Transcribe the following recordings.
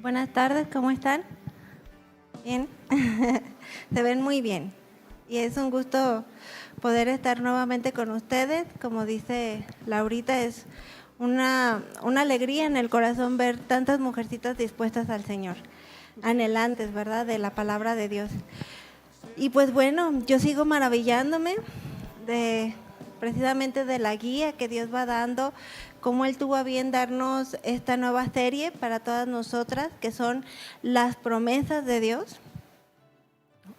Buenas tardes, ¿cómo están? Bien, se ven muy bien y es un gusto poder estar nuevamente con ustedes. Como dice Laurita, es una alegría en el corazón ver tantas mujercitas dispuestas al Señor, anhelantes, ¿verdad?, de la palabra de Dios. Y pues bueno, yo sigo maravillándome precisamente de la guía que Dios va dando, cómo Él tuvo a bien darnos esta nueva serie para todas nosotras, que son las promesas de Dios.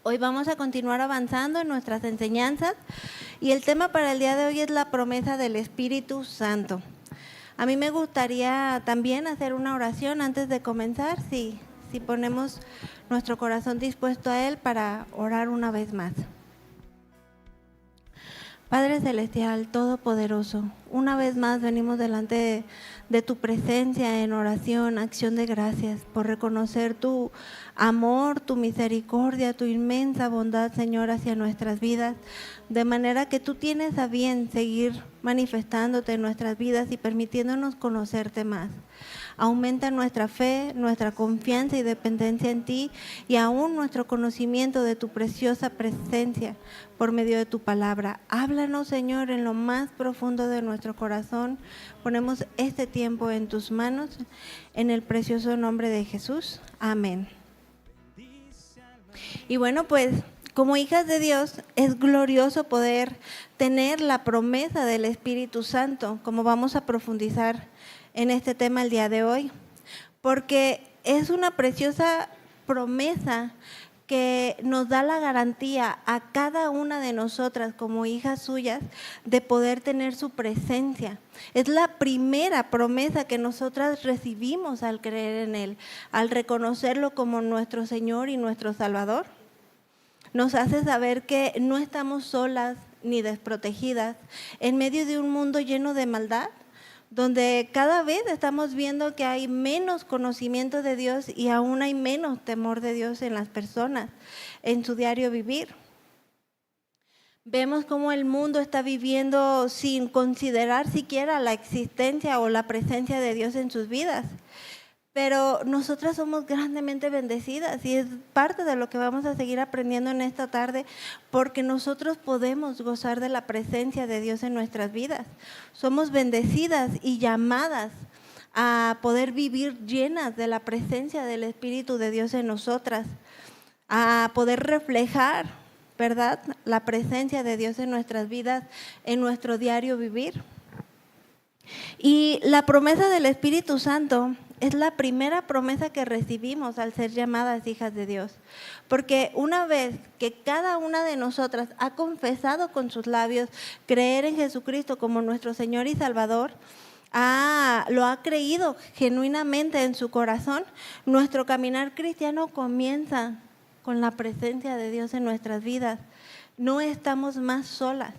Hoy vamos a continuar avanzando en nuestras enseñanzas y el tema para el día de hoy es la promesa del Espíritu Santo. A mí me gustaría también hacer una oración antes de comenzar, si ponemos nuestro corazón dispuesto a Él para orar una vez más. Padre Celestial, Todopoderoso, una vez más venimos delante de tu presencia en oración, acción de gracias, por reconocer tu amor, tu misericordia, tu inmensa bondad, Señor, hacia nuestras vidas, de manera que tú tienes a bien seguir manifestándote en nuestras vidas y permitiéndonos conocerte más. Aumenta nuestra fe, nuestra confianza y dependencia en ti y aún nuestro conocimiento de tu preciosa presencia por medio de tu palabra. Háblanos, Señor, en lo más profundo de nuestro corazón. Ponemos este tiempo en tus manos, en el precioso nombre de Jesús. Amén. Y bueno, pues como hijas de Dios es glorioso poder tener la promesa del Espíritu Santo, como vamos a profundizar en este tema el día de hoy, porque es una preciosa promesa que nos da la garantía a cada una de nosotras como hijas suyas de poder tener su presencia. Es la primera promesa que nosotras recibimos al creer en Él, al reconocerlo como nuestro Señor y nuestro Salvador. Nos hace saber que no estamos solas ni desprotegidas en medio de un mundo lleno de maldad, donde cada vez estamos viendo que hay menos conocimiento de Dios y aún hay menos temor de Dios en las personas, en su diario vivir. Vemos cómo el mundo está viviendo sin considerar siquiera la existencia o la presencia de Dios en sus vidas. Pero nosotras somos grandemente bendecidas y es parte de lo que vamos a seguir aprendiendo en esta tarde, porque nosotros podemos gozar de la presencia de Dios en nuestras vidas. Somos bendecidas y llamadas a poder vivir llenas de la presencia del Espíritu de Dios en nosotras, a poder reflejar, ¿verdad?, la presencia de Dios en nuestras vidas, en nuestro diario vivir. Y la promesa del Espíritu Santo es la primera promesa que recibimos al ser llamadas hijas de Dios, porque una vez que cada una de nosotras ha confesado con sus labios creer en Jesucristo como nuestro Señor y Salvador, lo ha creído genuinamente en su corazón, nuestro caminar cristiano comienza con la presencia de Dios en nuestras vidas. No estamos más solas.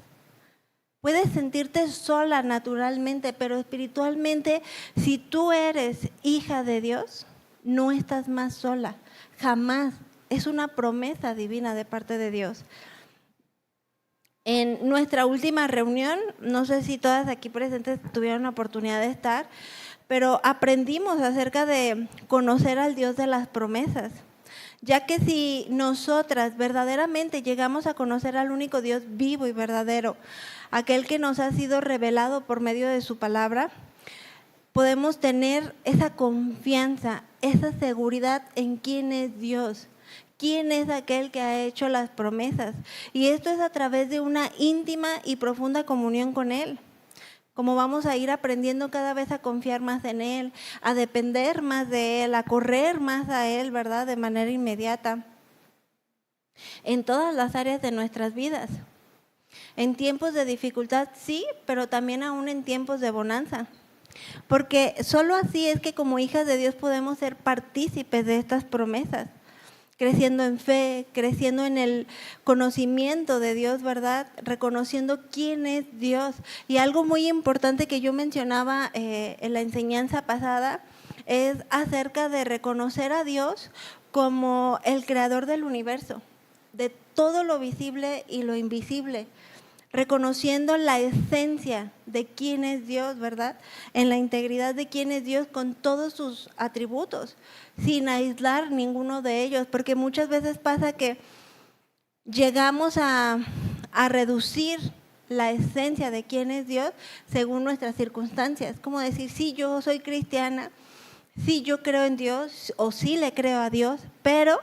Puedes sentirte sola naturalmente, pero espiritualmente, si tú eres hija de Dios, no estás más sola, jamás. Es una promesa divina de parte de Dios. En nuestra última reunión, no sé si todas aquí presentes tuvieron la oportunidad de estar, pero aprendimos acerca de conocer al Dios de las promesas. Ya que si nosotras verdaderamente llegamos a conocer al único Dios vivo y verdadero, aquel que nos ha sido revelado por medio de su palabra, podemos tener esa confianza, esa seguridad en quién es Dios, quién es aquel que ha hecho las promesas. Y esto es a través de una íntima y profunda comunión con Él. Como vamos a ir aprendiendo cada vez a confiar más en Él, a depender más de Él, a correr más a Él, ¿verdad?, de manera inmediata, en todas las áreas de nuestras vidas. En tiempos de dificultad, sí, pero también aún en tiempos de bonanza. Porque solo así es que como hijas de Dios podemos ser partícipes de estas promesas, creciendo en fe, creciendo en el conocimiento de Dios, ¿verdad?, reconociendo quién es Dios. Y algo muy importante que yo mencionaba en la enseñanza pasada es acerca de reconocer a Dios como el creador del universo, de todo lo visible y lo invisible. reconociendo la esencia de quién es Dios, ¿verdad? En la integridad de quién es Dios con todos sus atributos, sin aislar ninguno de ellos, porque muchas veces pasa que llegamos a reducir la esencia de quién es Dios según nuestras circunstancias. Como decir, sí, yo soy cristiana, sí, yo creo en Dios o sí le creo a Dios, pero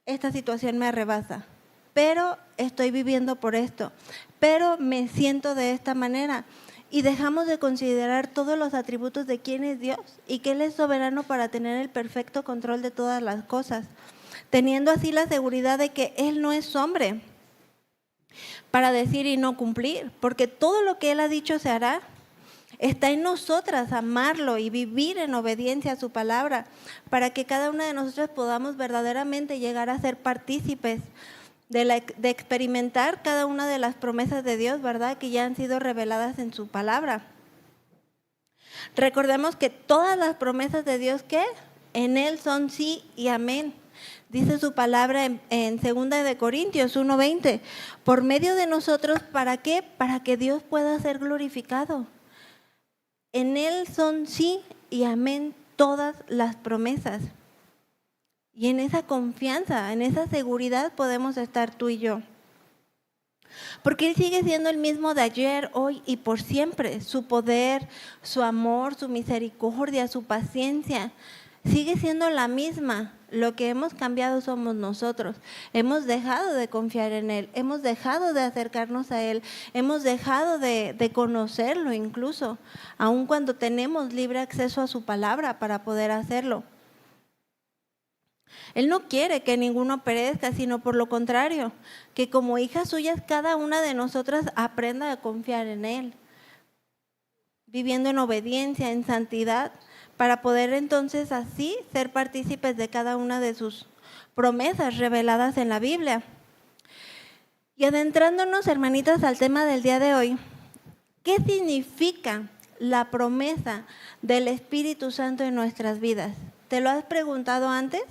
esta situación me arrebasa, pero estoy viviendo por esto, pero me siento de esta manera. Y dejamos de considerar todos los atributos de quién es Dios y que Él es soberano para tener el perfecto control de todas las cosas, teniendo así la seguridad de que Él no es hombre para decir y no cumplir, porque todo lo que Él ha dicho se hará. Está en nosotras amarlo y vivir en obediencia a su palabra, para que cada una de nosotras podamos verdaderamente llegar a ser partícipes de experimentar cada una de las promesas de Dios, ¿verdad? Que ya han sido reveladas en su palabra. Recordemos que todas las promesas de Dios, ¿qué? En Él son sí y amén. Dice su palabra en 2 de Corintios 1:20, por medio de nosotros, ¿para qué? Para que Dios pueda ser glorificado. En Él son sí y amén todas las promesas. Y en esa confianza, en esa seguridad podemos estar tú y yo. Porque Él sigue siendo el mismo de ayer, hoy y por siempre. Su poder, su amor, su misericordia, su paciencia, sigue siendo la misma. Lo que hemos cambiado somos nosotros. Hemos dejado de confiar en Él, hemos dejado de acercarnos a Él, hemos dejado de conocerlo incluso, aun cuando tenemos libre acceso a su palabra para poder hacerlo. Él no quiere que ninguno perezca, sino por lo contrario, que como hijas suyas cada una de nosotras aprenda a confiar en Él, viviendo en obediencia, en santidad, para poder entonces así ser partícipes de cada una de sus promesas reveladas en la Biblia. Y adentrándonos, hermanitas, al tema del día de hoy, ¿qué significa la promesa del Espíritu Santo en nuestras vidas? ¿Te lo has preguntado antes?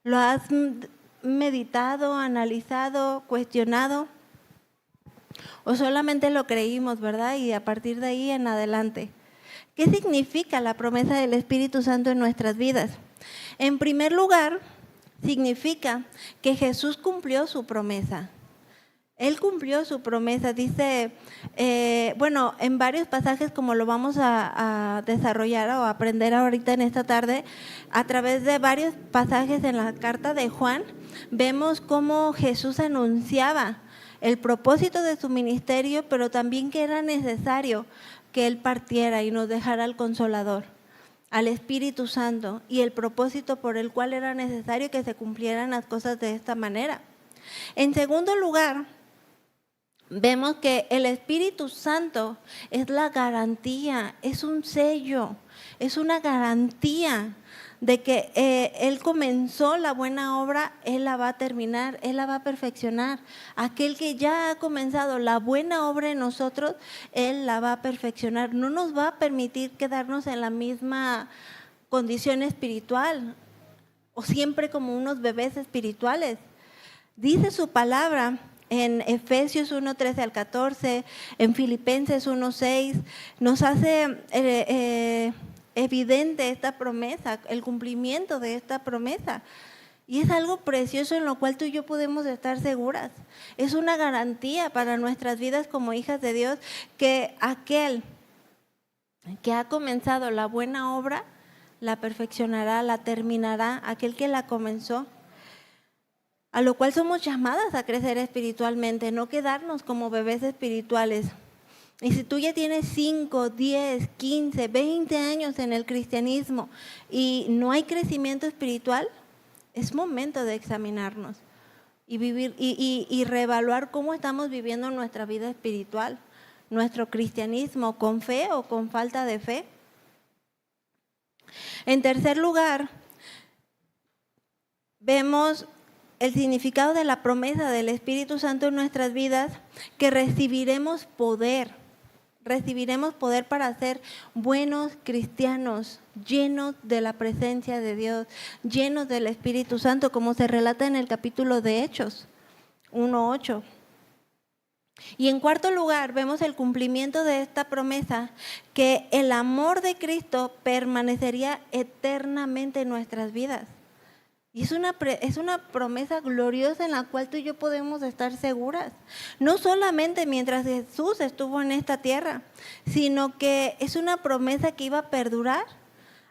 ¿Lo has meditado, analizado, cuestionado? ¿O solamente lo creímos, verdad? Y a partir de ahí en adelante. ¿Qué significa la promesa del Espíritu Santo en nuestras vidas? En primer lugar, significa que Jesús cumplió su promesa. Él cumplió su promesa, dice, en varios pasajes, como lo vamos a desarrollar o aprender ahorita en esta tarde, a través de varios pasajes en la carta de Juan, vemos cómo Jesús anunciaba el propósito de su ministerio, pero también que era necesario que Él partiera y nos dejara al Consolador, al Espíritu Santo, y el propósito por el cual era necesario que se cumplieran las cosas de esta manera. En segundo lugar, vemos que el Espíritu Santo es la garantía, es un sello, es una garantía de que Él comenzó la buena obra, Él la va a terminar, Él la va a perfeccionar. Aquel que ya ha comenzado la buena obra en nosotros, Él la va a perfeccionar. No nos va a permitir quedarnos en la misma condición espiritual o siempre como unos bebés espirituales. Dice su palabra en Efesios 1:13 al 14, en Filipenses 1:6, nos hace evidente esta promesa, el cumplimiento de esta promesa. Y es algo precioso en lo cual tú y yo podemos estar seguras. Es una garantía para nuestras vidas como hijas de Dios, que aquel que ha comenzado la buena obra, la perfeccionará, la terminará, aquel que la comenzó. A lo cual somos llamadas a crecer espiritualmente, no quedarnos como bebés espirituales. Y si tú ya tienes 5, 10, 15, 20 años en el cristianismo y no hay crecimiento espiritual, es momento de examinarnos y vivir y reevaluar cómo estamos viviendo nuestra vida espiritual, nuestro cristianismo, con fe o con falta de fe. En tercer lugar, vemos el significado de la promesa del Espíritu Santo en nuestras vidas, que recibiremos poder para ser buenos cristianos, llenos de la presencia de Dios, llenos del Espíritu Santo, como se relata en el capítulo de Hechos 1:8. Y en cuarto lugar, vemos el cumplimiento de esta promesa, que el amor de Cristo permanecería eternamente en nuestras vidas. Y es una promesa gloriosa en la cual tú y yo podemos estar seguras. No solamente mientras Jesús estuvo en esta tierra, sino que es una promesa que iba a perdurar,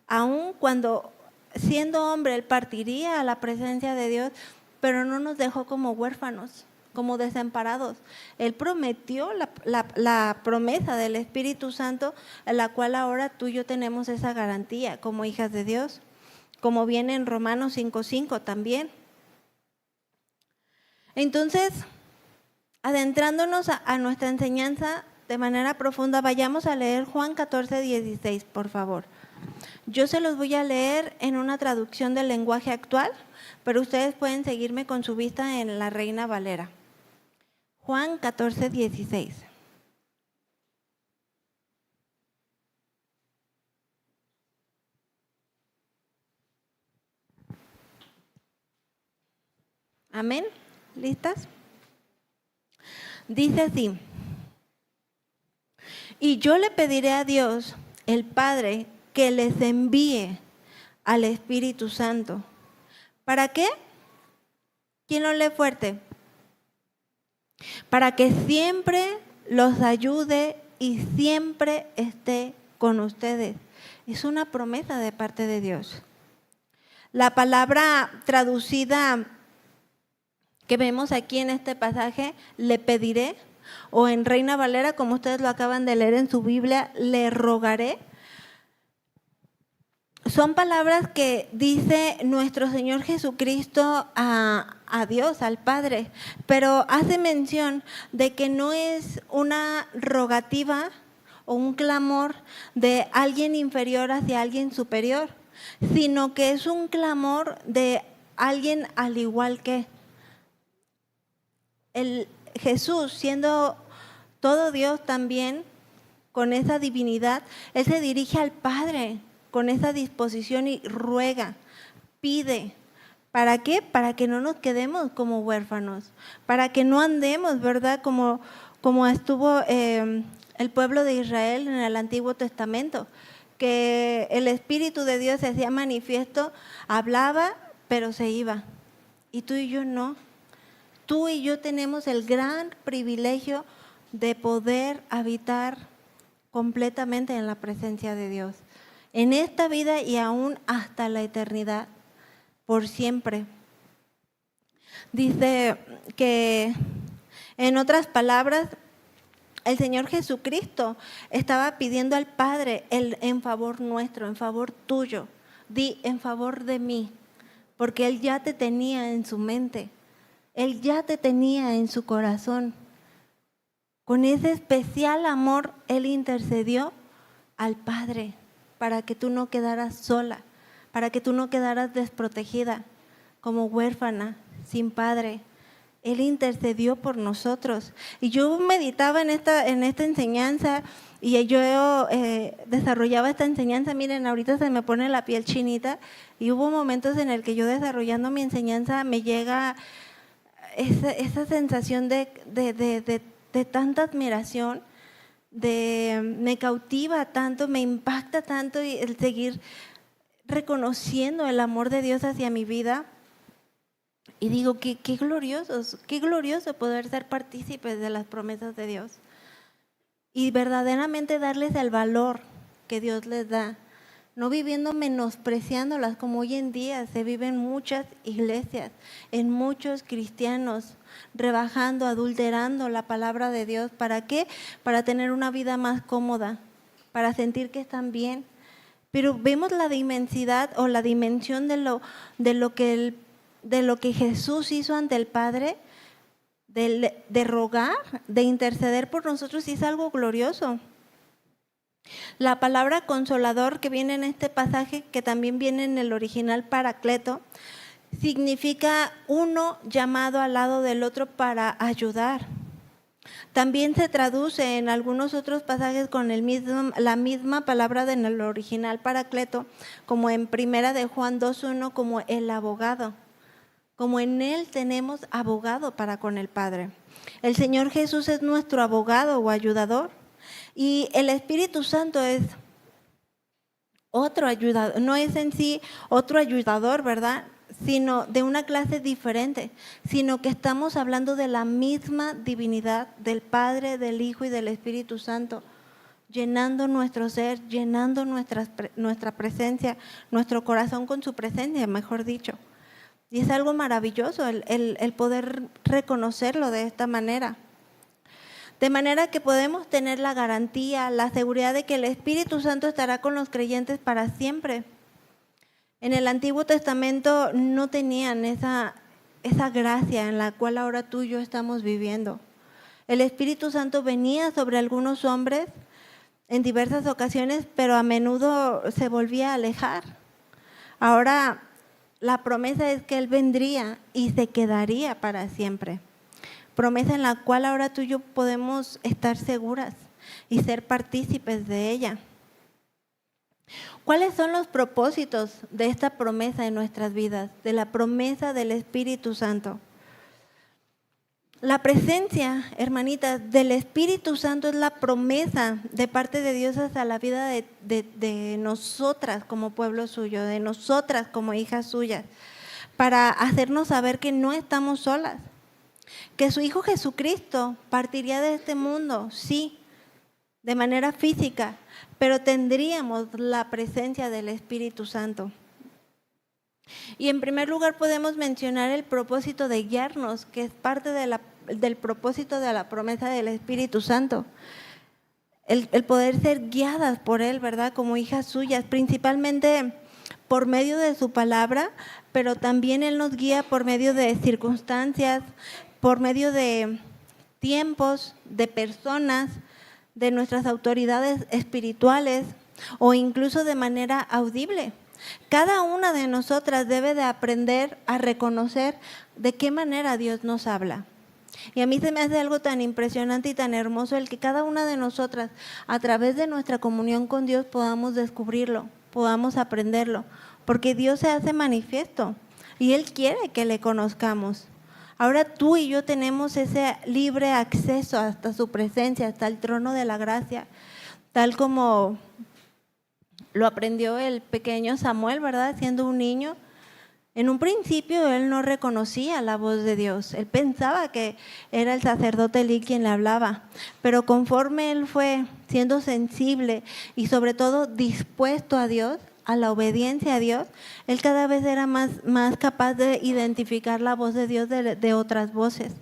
aun cuando siendo hombre Él partiría a la presencia de Dios, pero no nos dejó como huérfanos, como desamparados. Él prometió la promesa del Espíritu Santo, en la cual ahora tú y yo tenemos esa garantía como hijas de Dios, como viene en Romanos 5:5 también. Entonces, adentrándonos a nuestra enseñanza de manera profunda, vayamos a leer Juan 14:16, por favor. Yo se los voy a leer en una traducción del lenguaje actual, pero ustedes pueden seguirme con su vista en la Reina Valera. Juan 14:16. Amén. ¿Listas? Dice así: y yo le pediré a Dios, el Padre, que les envíe al Espíritu Santo. ¿Para qué? ¿Quién lo lee fuerte? Para que siempre los ayude y siempre esté con ustedes. Es una promesa de parte de Dios. La palabra traducida que vemos aquí en este pasaje, le pediré, o en Reina Valera, como ustedes lo acaban de leer en su Biblia, le rogaré. Son palabras que dice nuestro Señor Jesucristo a Dios, al Padre, pero hace mención de que no es una rogativa o un clamor de alguien inferior hacia alguien superior, sino que es un clamor de alguien al igual que Jesús, siendo todo Dios también, con esa divinidad, Él se dirige al Padre con esa disposición y ruega, pide. ¿Para qué? Para que no nos quedemos como huérfanos, para que no andemos, ¿verdad? Como estuvo el pueblo de Israel en el Antiguo Testamento, que el Espíritu de Dios se hacía manifiesto, hablaba, pero se iba. Y tú y yo no. Tú y yo tenemos el gran privilegio de poder habitar completamente en la presencia de Dios, en esta vida y aún hasta la eternidad, por siempre. Dice que, en otras palabras, el Señor Jesucristo estaba pidiendo al Padre en favor nuestro, en favor tuyo, en favor de mí, porque Él ya te tenía en su mente. Él ya te tenía en su corazón. Con ese especial amor, Él intercedió al Padre para que tú no quedaras sola, para que tú no quedaras desprotegida, como huérfana, sin padre. Él intercedió por nosotros. Y yo meditaba en esta enseñanza y yo desarrollaba esta enseñanza. Miren, ahorita se me pone la piel chinita y hubo momentos en el que yo desarrollando mi enseñanza me llega esa sensación de tanta admiración, me cautiva tanto, me impacta tanto y el seguir reconociendo el amor de Dios hacia mi vida. Y digo, qué glorioso poder ser partícipes de las promesas de Dios y verdaderamente darles el valor que Dios les da, no viviendo menospreciándolas como hoy en día se vive en muchas iglesias, en muchos cristianos, rebajando, adulterando la palabra de Dios. ¿Para qué? Para tener una vida más cómoda, para sentir que están bien. Pero vemos la inmensidad o la dimensión de lo que Jesús hizo ante el Padre, de rogar, de interceder por nosotros, y es algo glorioso. La palabra consolador que viene en este pasaje, que también viene en el original paracleto, significa uno llamado al lado del otro para ayudar. También se traduce en algunos otros pasajes con la misma palabra en el original paracleto, como en Primera de Juan 2:1, como el abogado. Como en Él tenemos abogado para con el Padre. El Señor Jesús es nuestro abogado o ayudador. Y el Espíritu Santo es otro ayudador, no es en sí otro ayudador, ¿verdad? Sino de una clase diferente, sino que estamos hablando de la misma divinidad del Padre, del Hijo y del Espíritu Santo, llenando nuestro ser, llenando nuestra presencia, nuestro corazón con su presencia, mejor dicho. Y es algo maravilloso el poder reconocerlo de esta manera. De manera que podemos tener la garantía, la seguridad de que el Espíritu Santo estará con los creyentes para siempre. En el Antiguo Testamento no tenían esa gracia en la cual ahora tú y yo estamos viviendo. El Espíritu Santo venía sobre algunos hombres en diversas ocasiones, pero a menudo se volvía a alejar. Ahora la promesa es que Él vendría y se quedaría para siempre. Promesa en la cual ahora tú y yo podemos estar seguras y ser partícipes de ella. ¿Cuáles son los propósitos de esta promesa en nuestras vidas, de la promesa del Espíritu Santo? La presencia, hermanitas, del Espíritu Santo es la promesa de parte de Dios hacia la vida de nosotras como pueblo suyo, de nosotras como hijas suyas, para hacernos saber que no estamos solas, que su Hijo Jesucristo partiría de este mundo, sí, de manera física, pero tendríamos la presencia del Espíritu Santo. Y en primer lugar podemos mencionar el propósito de guiarnos, que es parte del propósito de la promesa del Espíritu Santo. El poder ser guiadas por Él, ¿verdad? Como hijas suyas, principalmente por medio de su palabra, pero también Él nos guía por medio de circunstancias, por medio de tiempos, de personas, de nuestras autoridades espirituales o incluso de manera audible. Cada una de nosotras debe de aprender a reconocer de qué manera Dios nos habla. Y a mí se me hace algo tan impresionante y tan hermoso el que cada una de nosotras, a través de nuestra comunión con Dios, podamos descubrirlo, podamos aprenderlo, porque Dios se hace manifiesto y Él quiere que le conozcamos. Ahora tú y yo tenemos ese libre acceso hasta su presencia, hasta el trono de la gracia, tal como lo aprendió el pequeño Samuel, ¿verdad? Siendo un niño. En un principio él no reconocía la voz de Dios, él pensaba que era el sacerdote Elí quien le hablaba, pero conforme él fue siendo sensible y sobre todo dispuesto a Dios, a la obediencia a Dios, él cada vez era más capaz de identificar la voz de Dios de otras voces.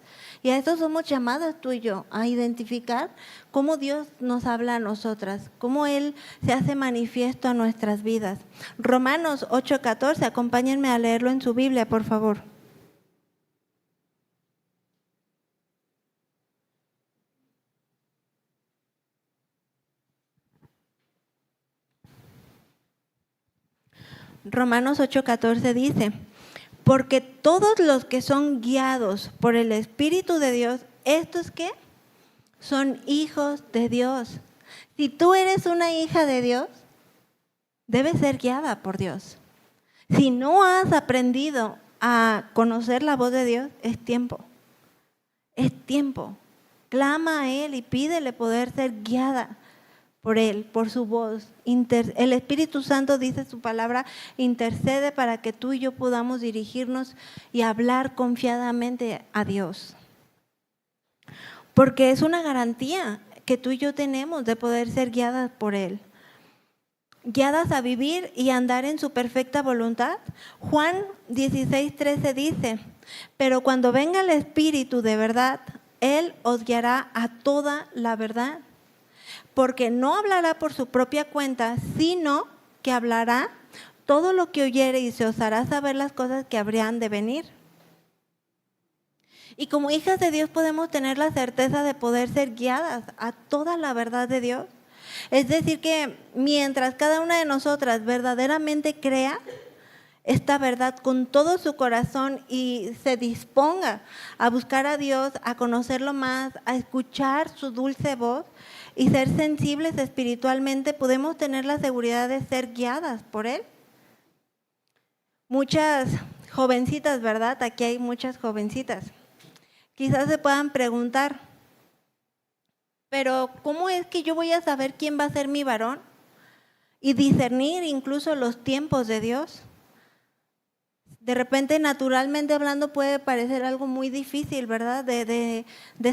Y a eso somos llamados tú y yo, a identificar cómo Dios nos habla a nosotras, cómo Él se hace manifiesto a nuestras vidas. Romanos 8:14, acompáñenme a leerlo en su Biblia, por favor. Romanos 8:14 dice: porque todos los que son guiados por el Espíritu de Dios, ¿estos qué? Son hijos de Dios. Si tú eres una hija de Dios, debes ser guiada por Dios. Si no has aprendido a conocer la voz de Dios, es tiempo. Es tiempo. Clama a Él y pídele poder ser guiada por Él, por su voz. El Espíritu Santo, dice su palabra, intercede para que tú y yo podamos dirigirnos y hablar confiadamente a Dios. Porque es una garantía que tú y yo tenemos de poder ser guiadas por Él. Guiadas a vivir y andar en su perfecta voluntad. Juan 16:13 dice: pero cuando venga el Espíritu de verdad, Él os guiará a toda la verdad. Porque no hablará por su propia cuenta, sino que hablará todo lo que oyere y se os hará saber las cosas que habrían de venir. Y como hijas de Dios podemos tener la certeza de poder ser guiadas a toda la verdad de Dios. Es decir que mientras cada una de nosotras verdaderamente crea esta verdad con todo su corazón y se disponga a buscar a Dios, a conocerlo más, a escuchar su dulce voz y ser sensibles espiritualmente, podemos tener la seguridad de ser guiadas por Él. Muchas jovencitas, ¿verdad? Aquí hay muchas jovencitas quizás se puedan preguntar, pero ¿cómo es que yo voy a saber quién va a ser mi varón? Y discernir incluso los tiempos de Dios. De repente, naturalmente hablando, puede parecer algo muy difícil, ¿verdad? De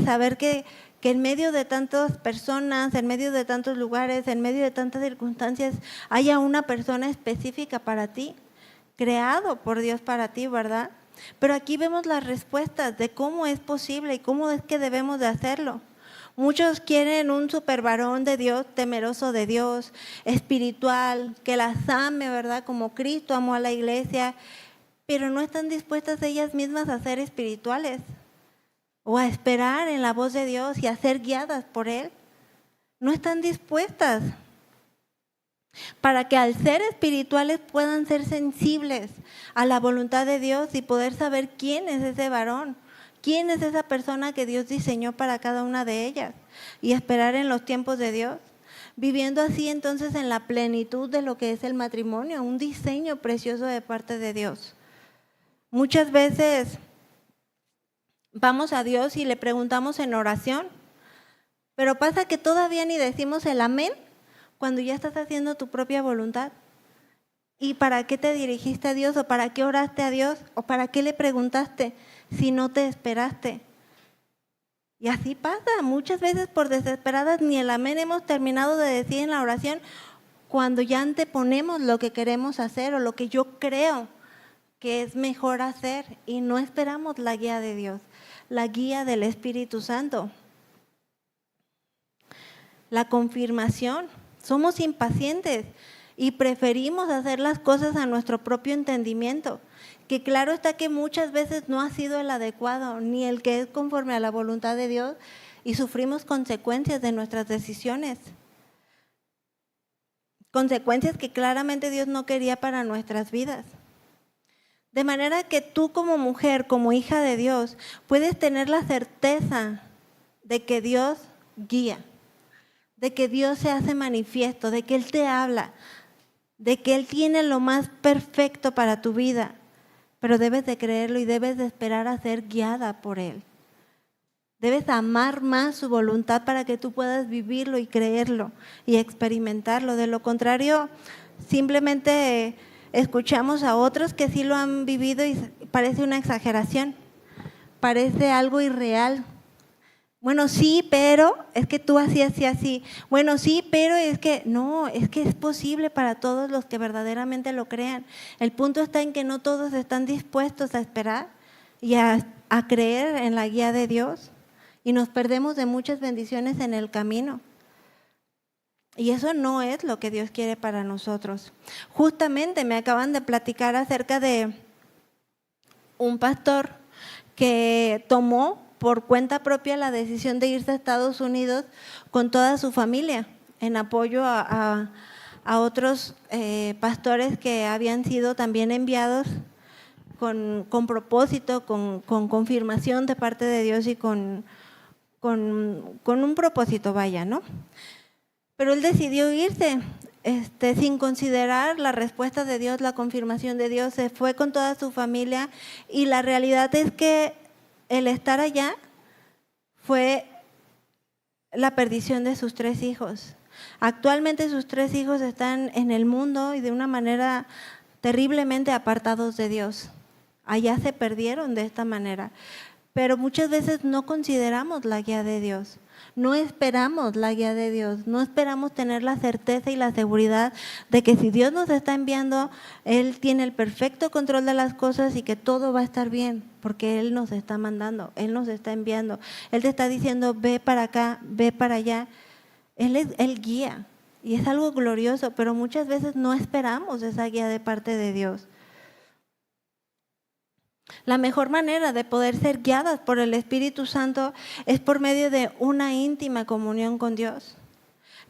saber que en medio de tantas personas, en medio de tantos lugares, en medio de tantas circunstancias, haya una persona específica para ti, creado por Dios para ti, ¿verdad? Pero aquí vemos las respuestas de cómo es posible y cómo es que debemos de hacerlo. Muchos quieren un super varón de Dios, temeroso de Dios, espiritual, que las ame, ¿verdad? Como Cristo amó a la iglesia, pero no están dispuestas ellas mismas a ser espirituales o a esperar en la voz de Dios y a ser guiadas por Él. No están dispuestas para que al ser espirituales puedan ser sensibles a la voluntad de Dios y poder saber quién es ese varón, quién es esa persona que Dios diseñó para cada una de ellas y esperar en los tiempos de Dios, viviendo así entonces en la plenitud de lo que es el matrimonio, un diseño precioso de parte de Dios. Muchas veces vamos a Dios y le preguntamos en oración, pero pasa que todavía ni decimos el amén cuando ya estás haciendo tu propia voluntad. ¿Y para qué te dirigiste a Dios? ¿O para qué oraste a Dios? ¿O para qué le preguntaste si no te esperaste? Y así pasa, muchas veces por desesperadas ni el amén hemos terminado de decir en la oración cuando ya anteponemos lo que queremos hacer o lo que yo creo que es mejor hacer y no esperamos la guía de Dios, la guía del Espíritu Santo. La confirmación, somos impacientes y preferimos hacer las cosas a nuestro propio entendimiento, que claro está que muchas veces no ha sido el adecuado ni el que es conforme a la voluntad de Dios y sufrimos consecuencias de nuestras decisiones. Consecuencias que claramente Dios no quería para nuestras vidas. De manera que tú como mujer, como hija de Dios, puedes tener la certeza de que Dios guía, de que Dios se hace manifiesto, de que Él te habla, de que Él tiene lo más perfecto para tu vida, pero debes de creerlo y debes de esperar a ser guiada por Él. Debes amar más su voluntad para que tú puedas vivirlo y creerlo y experimentarlo. De lo contrario, simplemente escuchamos a otros que sí lo han vivido y parece una exageración, parece algo irreal. Bueno, sí, pero es que tú así. Bueno, sí, pero es que no, es que es posible para todos los que verdaderamente lo crean. El punto está en que no todos están dispuestos a esperar y a creer en la guía de Dios y nos perdemos de muchas bendiciones en el camino. Y eso no es lo que Dios quiere para nosotros. Justamente me acaban de platicar acerca de un pastor que tomó por cuenta propia la decisión de irse a Estados Unidos con toda su familia en apoyo a otros pastores que habían sido también enviados con propósito, con confirmación de parte de Dios y con un propósito, vaya, ¿no? Pero él decidió irse sin considerar la respuesta de Dios, la confirmación de Dios, se fue con toda su familia y la realidad es que el estar allá fue la perdición de sus 3 hijos. Actualmente sus 3 hijos están en el mundo y de una manera terriblemente apartados de Dios. Allá se perdieron de esta manera. Pero muchas veces no consideramos la guía de Dios, no esperamos la guía de Dios, no esperamos tener la certeza y la seguridad de que si Dios nos está enviando, Él tiene el perfecto control de las cosas y que todo va a estar bien, porque Él nos está mandando, Él nos está enviando, Él te está diciendo ve para acá, ve para allá, Él guía y es algo glorioso, pero muchas veces no esperamos esa guía de parte de Dios. La mejor manera de poder ser guiadas por el Espíritu Santo es por medio de una íntima comunión con Dios.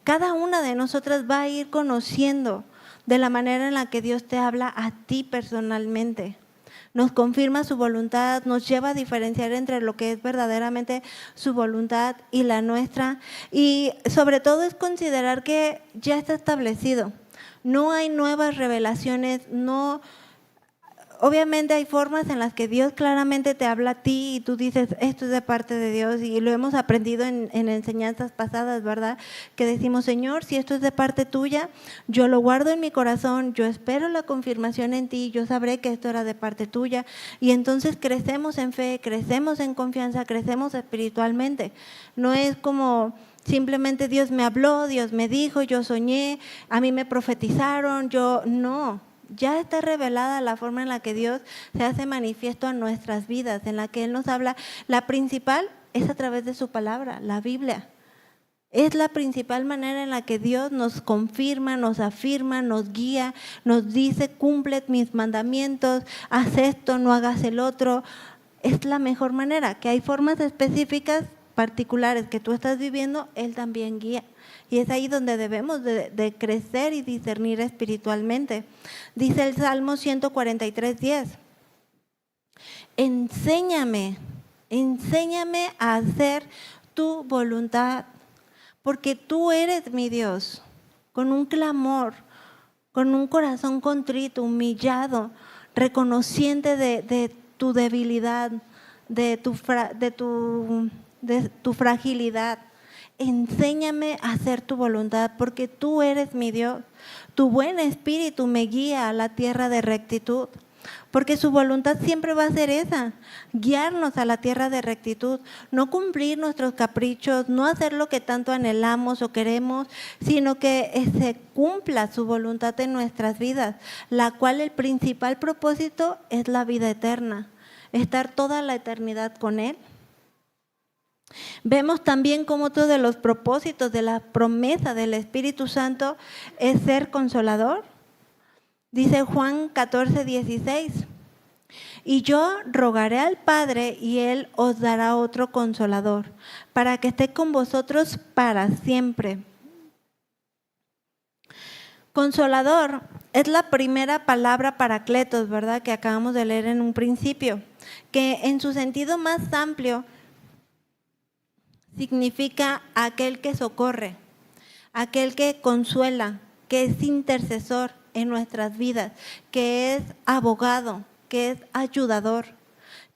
Cada una de nosotras va a ir conociendo de la manera en la que Dios te habla a ti personalmente. Nos confirma su voluntad, nos lleva a diferenciar entre lo que es verdaderamente su voluntad y la nuestra. Y sobre todo es considerar que ya está establecido. No hay nuevas revelaciones, obviamente hay formas en las que Dios claramente te habla a ti y tú dices, esto es de parte de Dios, y lo hemos aprendido en enseñanzas pasadas, ¿verdad? Que decimos, Señor, si esto es de parte tuya, yo lo guardo en mi corazón, yo espero la confirmación en ti, yo sabré que esto era de parte tuya, y entonces crecemos en fe, crecemos en confianza, crecemos espiritualmente. No es como simplemente Dios me habló, Dios me dijo, yo soñé, a mí me profetizaron, no. Ya está revelada la forma en la que Dios se hace manifiesto a nuestras vidas, en la que Él nos habla. La principal es a través de su palabra, la Biblia. Es la principal manera en la que Dios nos confirma, nos afirma, nos guía, nos dice, cumple mis mandamientos, haz esto, no hagas el otro. Es la mejor manera, que hay formas específicas, particulares que tú estás viviendo, Él también guía. Y es ahí donde debemos de crecer y discernir espiritualmente. Dice el Salmo 143:10. Enséñame a hacer tu voluntad, porque tú eres mi Dios. Con un clamor, con un corazón contrito, humillado, reconociente de tu debilidad, de tu fragilidad. Enséñame a hacer tu voluntad, porque tú eres mi Dios. Tu buen espíritu me guía a la tierra de rectitud, porque su voluntad siempre va a ser esa, guiarnos a la tierra de rectitud, no cumplir nuestros caprichos, no hacer lo que tanto anhelamos o queremos, sino que se cumpla su voluntad en nuestras vidas, la cual el principal propósito es la vida eterna, estar toda la eternidad con Él. Vemos también como otro de los propósitos de la promesa del Espíritu Santo es ser consolador. Dice Juan 14:16, y yo rogaré al Padre y Él os dará otro consolador, para que esté con vosotros para siempre. Consolador es la primera palabra paracletos, ¿verdad? Que acabamos de leer en un principio, que en su sentido más amplio significa aquel que socorre, aquel que consuela, que es intercesor en nuestras vidas, que es abogado, que es ayudador.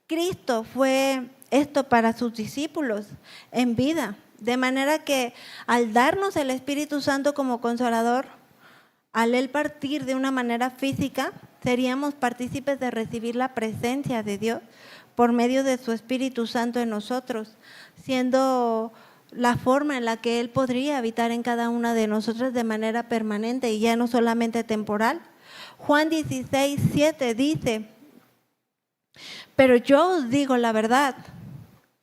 Cristo fue esto para sus discípulos en vida, de manera que al darnos el Espíritu Santo como consolador, al Él partir de una manera física, seríamos partícipes de recibir la presencia de Dios por medio de su Espíritu Santo en nosotros, siendo la forma en la que Él podría habitar en cada una de nosotros de manera permanente y ya no solamente temporal. Juan 16:7 dice, pero yo os digo la verdad,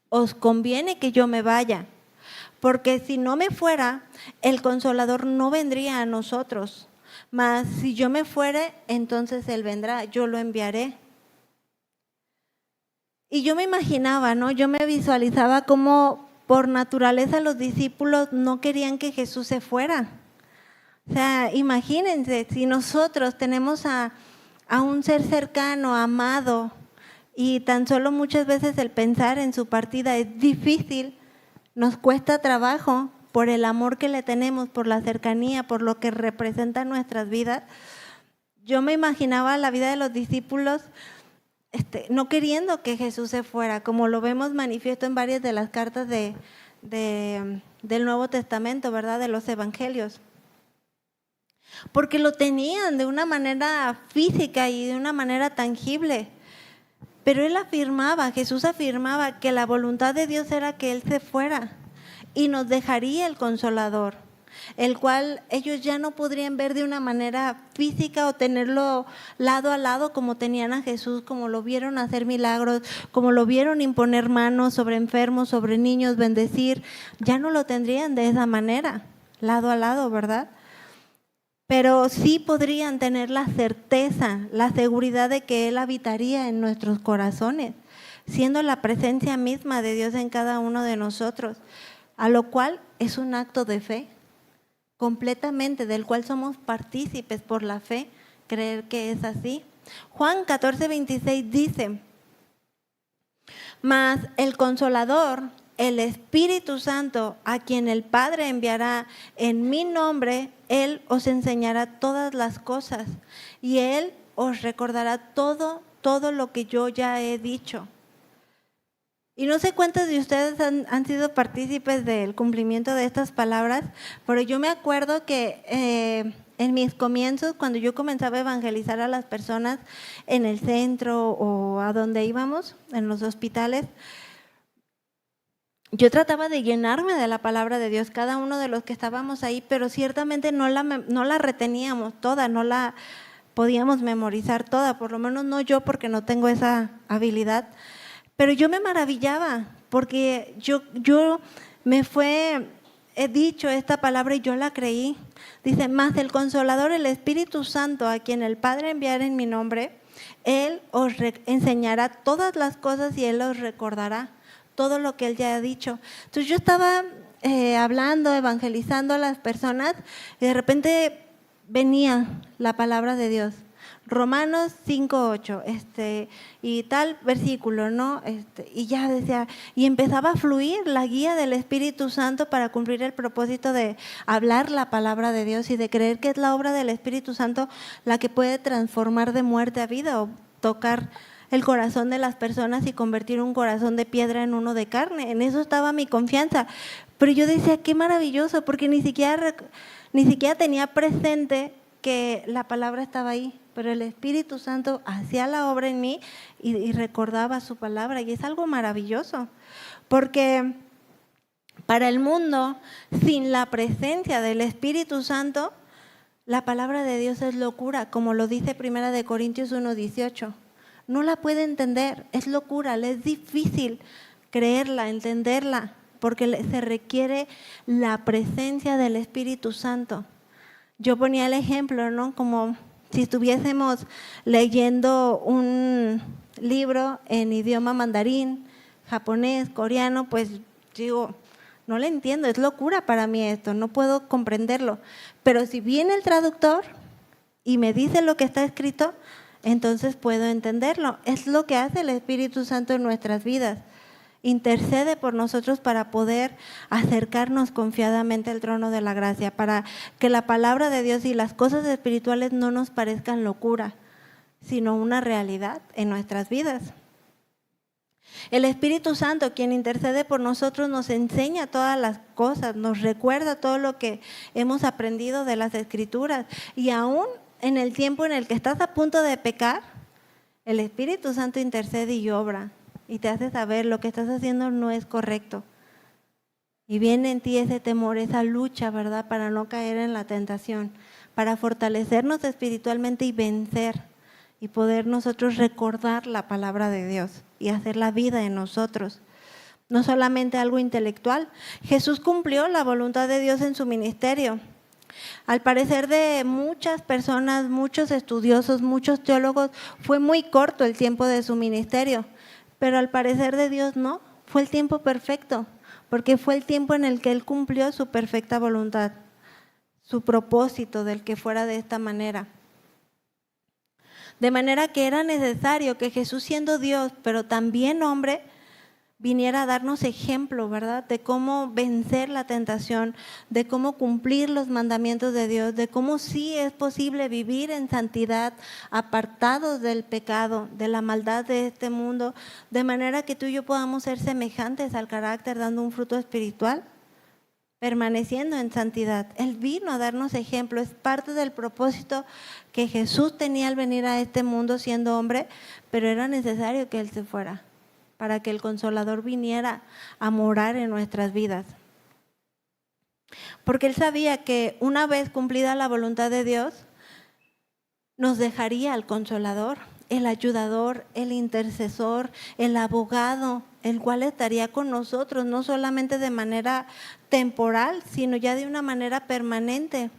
os conviene que yo me vaya, porque si no me fuera, el Consolador no vendría a nosotros, mas si yo me fuere, entonces Él vendrá, yo lo enviaré. Y yo me imaginaba, ¿no? Yo me visualizaba como por naturaleza los discípulos no querían que Jesús se fuera. O sea, imagínense, si nosotros tenemos a un ser cercano, amado, y tan solo muchas veces el pensar en su partida es difícil, nos cuesta trabajo por el amor que le tenemos, por la cercanía, por lo que representa nuestras vidas. Yo me imaginaba la vida de los discípulos no queriendo que Jesús se fuera, como lo vemos manifiesto en varias de las cartas del Nuevo Testamento, ¿verdad? De los evangelios. Porque lo tenían de una manera física y de una manera tangible. Pero Jesús afirmaba que la voluntad de Dios era que Él se fuera y nos dejaría el Consolador, el cual ellos ya no podrían ver de una manera física o tenerlo lado a lado como tenían a Jesús, como lo vieron hacer milagros, como lo vieron imponer manos sobre enfermos, sobre niños, bendecir. Ya no lo tendrían de esa manera, lado a lado, ¿verdad? Pero sí podrían tener la certeza, la seguridad de que Él habitaría en nuestros corazones, siendo la presencia misma de Dios en cada uno de nosotros, a lo cual es un acto de fe, completamente, del cual somos partícipes por la fe, creer que es así. Juan 14:26 dice, mas el Consolador, el Espíritu Santo, a quien el Padre enviará en mi nombre, Él os enseñará todas las cosas y Él os recordará todo todo lo que yo ya he dicho. Y no sé cuántos de ustedes han sido partícipes del cumplimiento de estas palabras, pero yo me acuerdo que en mis comienzos, cuando yo comenzaba a evangelizar a las personas en el centro o a donde íbamos, en los hospitales, yo trataba de llenarme de la palabra de Dios, cada uno de los que estábamos ahí, pero ciertamente no la reteníamos toda, no la podíamos memorizar toda, por lo menos no yo, porque no tengo esa habilidad. Pero yo me maravillaba, porque he dicho esta palabra y yo la creí. Dice, más el Consolador, el Espíritu Santo, a quien el Padre enviará en mi nombre, Él os enseñará todas las cosas y Él os recordará todo lo que Él ya ha dicho. Entonces yo estaba hablando, evangelizando a las personas y de repente venía la palabra de Dios. Romanos 5:8, y tal versículo, ¿no? Y ya decía, y empezaba a fluir la guía del Espíritu Santo para cumplir el propósito de hablar la palabra de Dios y de creer que es la obra del Espíritu Santo la que puede transformar de muerte a vida o tocar el corazón de las personas y convertir un corazón de piedra en uno de carne. En eso estaba mi confianza. Pero yo decía, qué maravilloso, porque ni siquiera tenía presente que la palabra estaba ahí, pero el Espíritu Santo hacía la obra en mí y recordaba su palabra, y es algo maravilloso, porque para el mundo, sin la presencia del Espíritu Santo, la palabra de Dios es locura, como lo dice 1 Corintios 1:18. No la puede entender, es locura, le es difícil creerla, entenderla, porque se requiere la presencia del Espíritu Santo. Yo ponía el ejemplo, ¿no? Como si estuviésemos leyendo un libro en idioma mandarín, japonés, coreano, pues digo, no le entiendo, es locura para mí esto, no puedo comprenderlo. Pero si viene el traductor y me dice lo que está escrito, entonces puedo entenderlo. Es lo que hace el Espíritu Santo en nuestras vidas. Intercede por nosotros para poder acercarnos confiadamente al trono de la gracia, para que la palabra de Dios y las cosas espirituales no nos parezcan locura, sino una realidad en nuestras vidas. El Espíritu Santo, quien intercede por nosotros, nos enseña todas las cosas, nos recuerda todo lo que hemos aprendido de las Escrituras, y aún en el tiempo en el que estás a punto de pecar, el Espíritu Santo intercede y obra y te hace saber lo que estás haciendo no es correcto. Y viene en ti ese temor, esa lucha, ¿verdad? Para no caer en la tentación, para fortalecernos espiritualmente y vencer y poder nosotros recordar la palabra de Dios y hacer la vida en nosotros. No solamente algo intelectual. Jesús cumplió la voluntad de Dios en su ministerio. Al parecer de muchas personas, muchos estudiosos, muchos teólogos, fue muy corto el tiempo de su ministerio. Pero al parecer de Dios no, fue el tiempo perfecto, porque fue el tiempo en el que Él cumplió su perfecta voluntad, su propósito del que fuera de esta manera. De manera que era necesario que Jesús, siendo Dios, pero también hombre, viniera a darnos ejemplo, ¿verdad? De cómo vencer la tentación, de cómo cumplir los mandamientos de Dios, de cómo sí es posible vivir en santidad, apartados del pecado, de la maldad de este mundo, de manera que tú y yo podamos ser semejantes al carácter, dando un fruto espiritual, permaneciendo en santidad. Él vino a darnos ejemplo, es parte del propósito que Jesús tenía al venir a este mundo siendo hombre, pero era necesario que Él se fuera, para que el Consolador viniera a morar en nuestras vidas. Porque Él sabía que una vez cumplida la voluntad de Dios, nos dejaría el Consolador, el ayudador, el intercesor, el abogado, el cual estaría con nosotros, no solamente de manera temporal, sino ya de una manera permanente.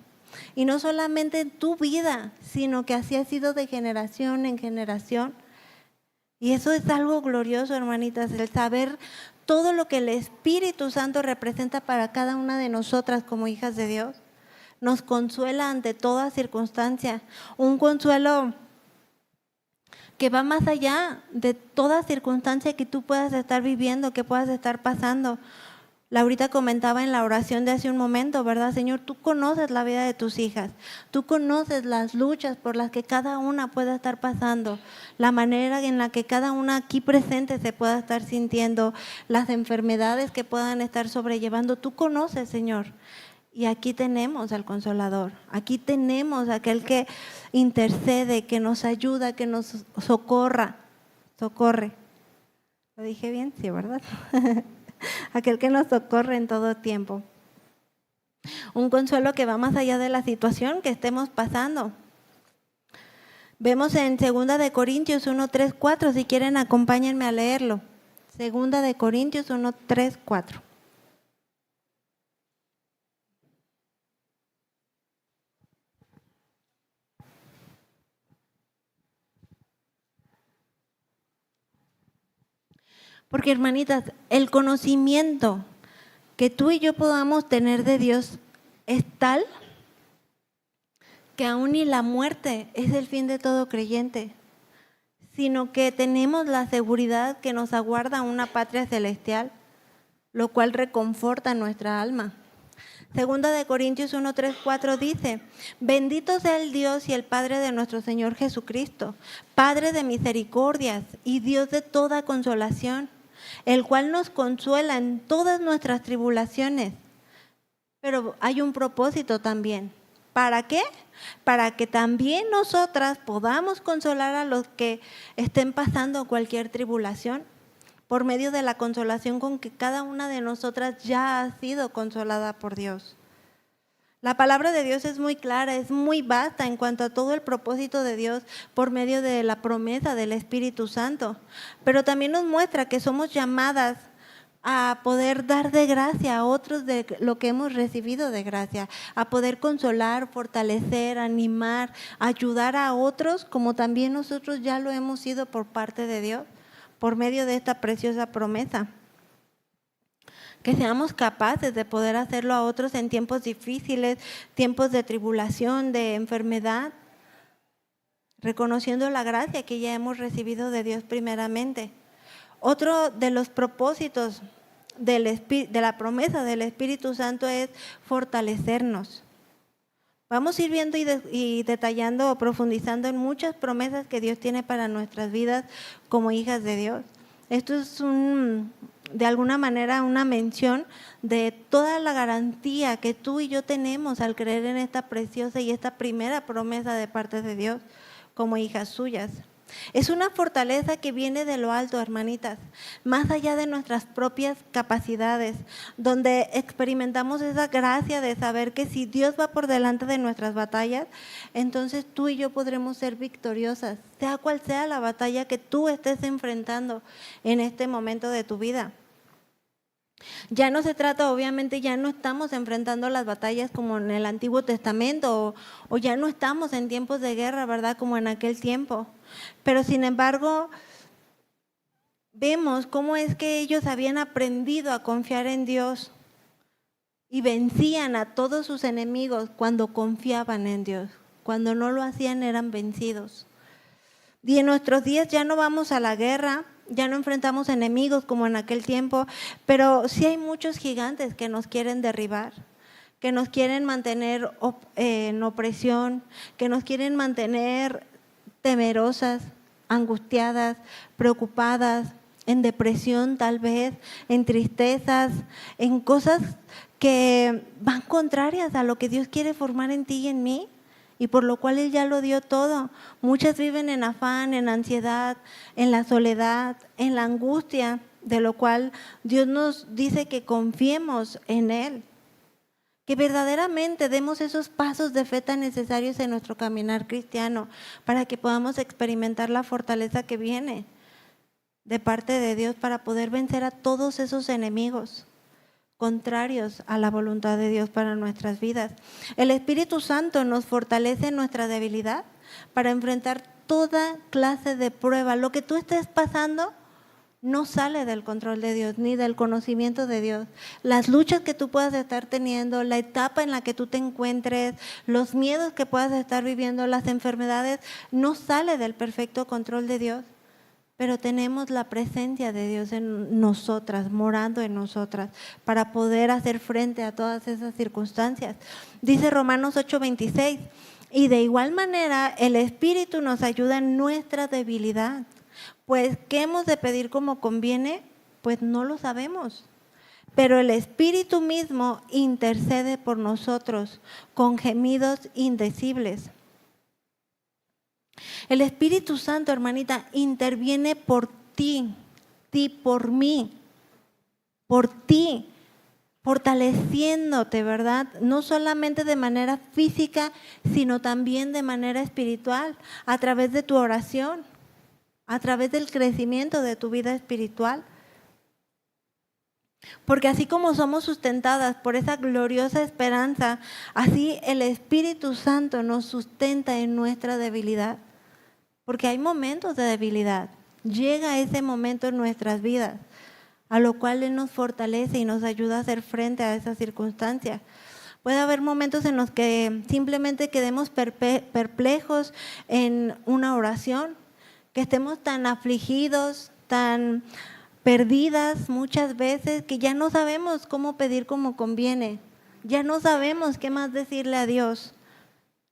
Y no solamente en tu vida, sino que así ha sido de generación en generación. Y eso es algo glorioso, hermanitas, el saber todo lo que el Espíritu Santo representa para cada una de nosotras como hijas de Dios. Nos consuela ante toda circunstancia, un consuelo que va más allá de toda circunstancia que tú puedas estar viviendo, que puedas estar pasando. Laurita comentaba en la oración de hace un momento, ¿verdad, Señor? Tú conoces la vida de tus hijas, tú conoces las luchas por las que cada una pueda estar pasando, la manera en la que cada una aquí presente se pueda estar sintiendo, las enfermedades que puedan estar sobrellevando. Tú conoces, Señor. Y aquí tenemos al Consolador, aquí tenemos a aquel que intercede, que nos ayuda, que nos socorre. ¿Lo dije bien? Sí, ¿verdad? Aquel que nos socorre en todo tiempo. Un consuelo que va más allá de la situación que estemos pasando. Vemos en 2 de Corintios 1, 3, 4, si quieren acompáñenme a leerlo. 2 de Corintios 1, 3, 4. Porque, hermanitas, el conocimiento que tú y yo podamos tener de Dios es tal que aún ni la muerte es el fin de todo creyente, sino que tenemos la seguridad que nos aguarda una patria celestial, lo cual reconforta nuestra alma. 2 de Corintios 1, 3, 4 dice: bendito sea el Dios y el Padre de nuestro Señor Jesucristo, Padre de misericordias y Dios de toda consolación, el cual nos consuela en todas nuestras tribulaciones. Pero hay un propósito también. ¿Para qué? Para que también nosotras podamos consolar a los que estén pasando cualquier tribulación, por medio de la consolación con que cada una de nosotras ya ha sido consolada por Dios. La palabra de Dios es muy clara, es muy vasta en cuanto a todo el propósito de Dios por medio de la promesa del Espíritu Santo, pero también nos muestra que somos llamadas a poder dar de gracia a otros de lo que hemos recibido de gracia, a poder consolar, fortalecer, animar, ayudar a otros como también nosotros ya lo hemos sido por parte de Dios, por medio de esta preciosa promesa. Que seamos capaces de poder hacerlo a otros en tiempos difíciles, tiempos de tribulación, de enfermedad, reconociendo la gracia que ya hemos recibido de Dios primeramente. Otro de los propósitos de la promesa del Espíritu Santo es fortalecernos. Vamos a ir viendo y detallando o profundizando en muchas promesas que Dios tiene para nuestras vidas como hijas de Dios. Esto es de alguna manera una mención de toda la garantía que tú y yo tenemos al creer en esta preciosa y esta primera promesa de parte de Dios como hijas suyas. Es una fortaleza que viene de lo alto, hermanitas, más allá de nuestras propias capacidades, donde experimentamos esa gracia de saber que si Dios va por delante de nuestras batallas, entonces tú y yo podremos ser victoriosas, sea cual sea la batalla que tú estés enfrentando en este momento de tu vida. Ya no se trata, obviamente, ya no estamos enfrentando las batallas como en el Antiguo Testamento o ya no estamos en tiempos de guerra, ¿verdad? Como en aquel tiempo. Pero sin embargo, vemos cómo es que ellos habían aprendido a confiar en Dios y vencían a todos sus enemigos cuando confiaban en Dios. Cuando no lo hacían eran vencidos. Y en nuestros días ya no vamos a la guerra, ya no enfrentamos enemigos como en aquel tiempo, pero sí hay muchos gigantes que nos quieren derribar, que nos quieren mantener en opresión, que nos quieren mantener temerosas, angustiadas, preocupadas, en depresión tal vez, en tristezas, en cosas que van contrarias a lo que Dios quiere formar en ti y en mí. Y por lo cual Él ya lo dio todo. Muchas viven en afán, en ansiedad, en la soledad, en la angustia, de lo cual Dios nos dice que confiemos en Él. Que verdaderamente demos esos pasos de fe tan necesarios en nuestro caminar cristiano para que podamos experimentar la fortaleza que viene de parte de Dios para poder vencer a todos esos enemigos contrarios a la voluntad de Dios para nuestras vidas. El Espíritu Santo nos fortalece en nuestra debilidad para enfrentar toda clase de prueba. Lo que tú estés pasando no sale del control de Dios ni del conocimiento de Dios. Las luchas que tú puedas estar teniendo, la etapa en la que tú te encuentres, los miedos que puedas estar viviendo, las enfermedades, no sale del perfecto control de Dios. pero tenemos la presencia de Dios en nosotras, morando en nosotras, para poder hacer frente a todas esas circunstancias. Dice Romanos 8:26, y de igual manera el Espíritu nos ayuda en nuestra debilidad. Pues, ¿qué hemos de pedir como conviene? Pues no lo sabemos. Pero el Espíritu mismo intercede por nosotros con gemidos indecibles. El Espíritu Santo, hermanita, interviene por ti, por mí, por ti, fortaleciéndote, ¿verdad? No solamente de manera física, sino también de manera espiritual, a través de tu oración, a través del crecimiento de tu vida espiritual. Porque así como somos sustentadas por esa gloriosa esperanza, así el Espíritu Santo nos sustenta en nuestra debilidad. Porque hay momentos de debilidad. Llega ese momento en nuestras vidas, a lo cual Él nos fortalece y nos ayuda a hacer frente a esas circunstancias. Puede haber momentos en los que simplemente quedemos perplejos en una oración, que estemos tan afligidos, tan perdidas muchas veces, que ya no sabemos cómo pedir como conviene, ya no sabemos qué más decirle a Dios.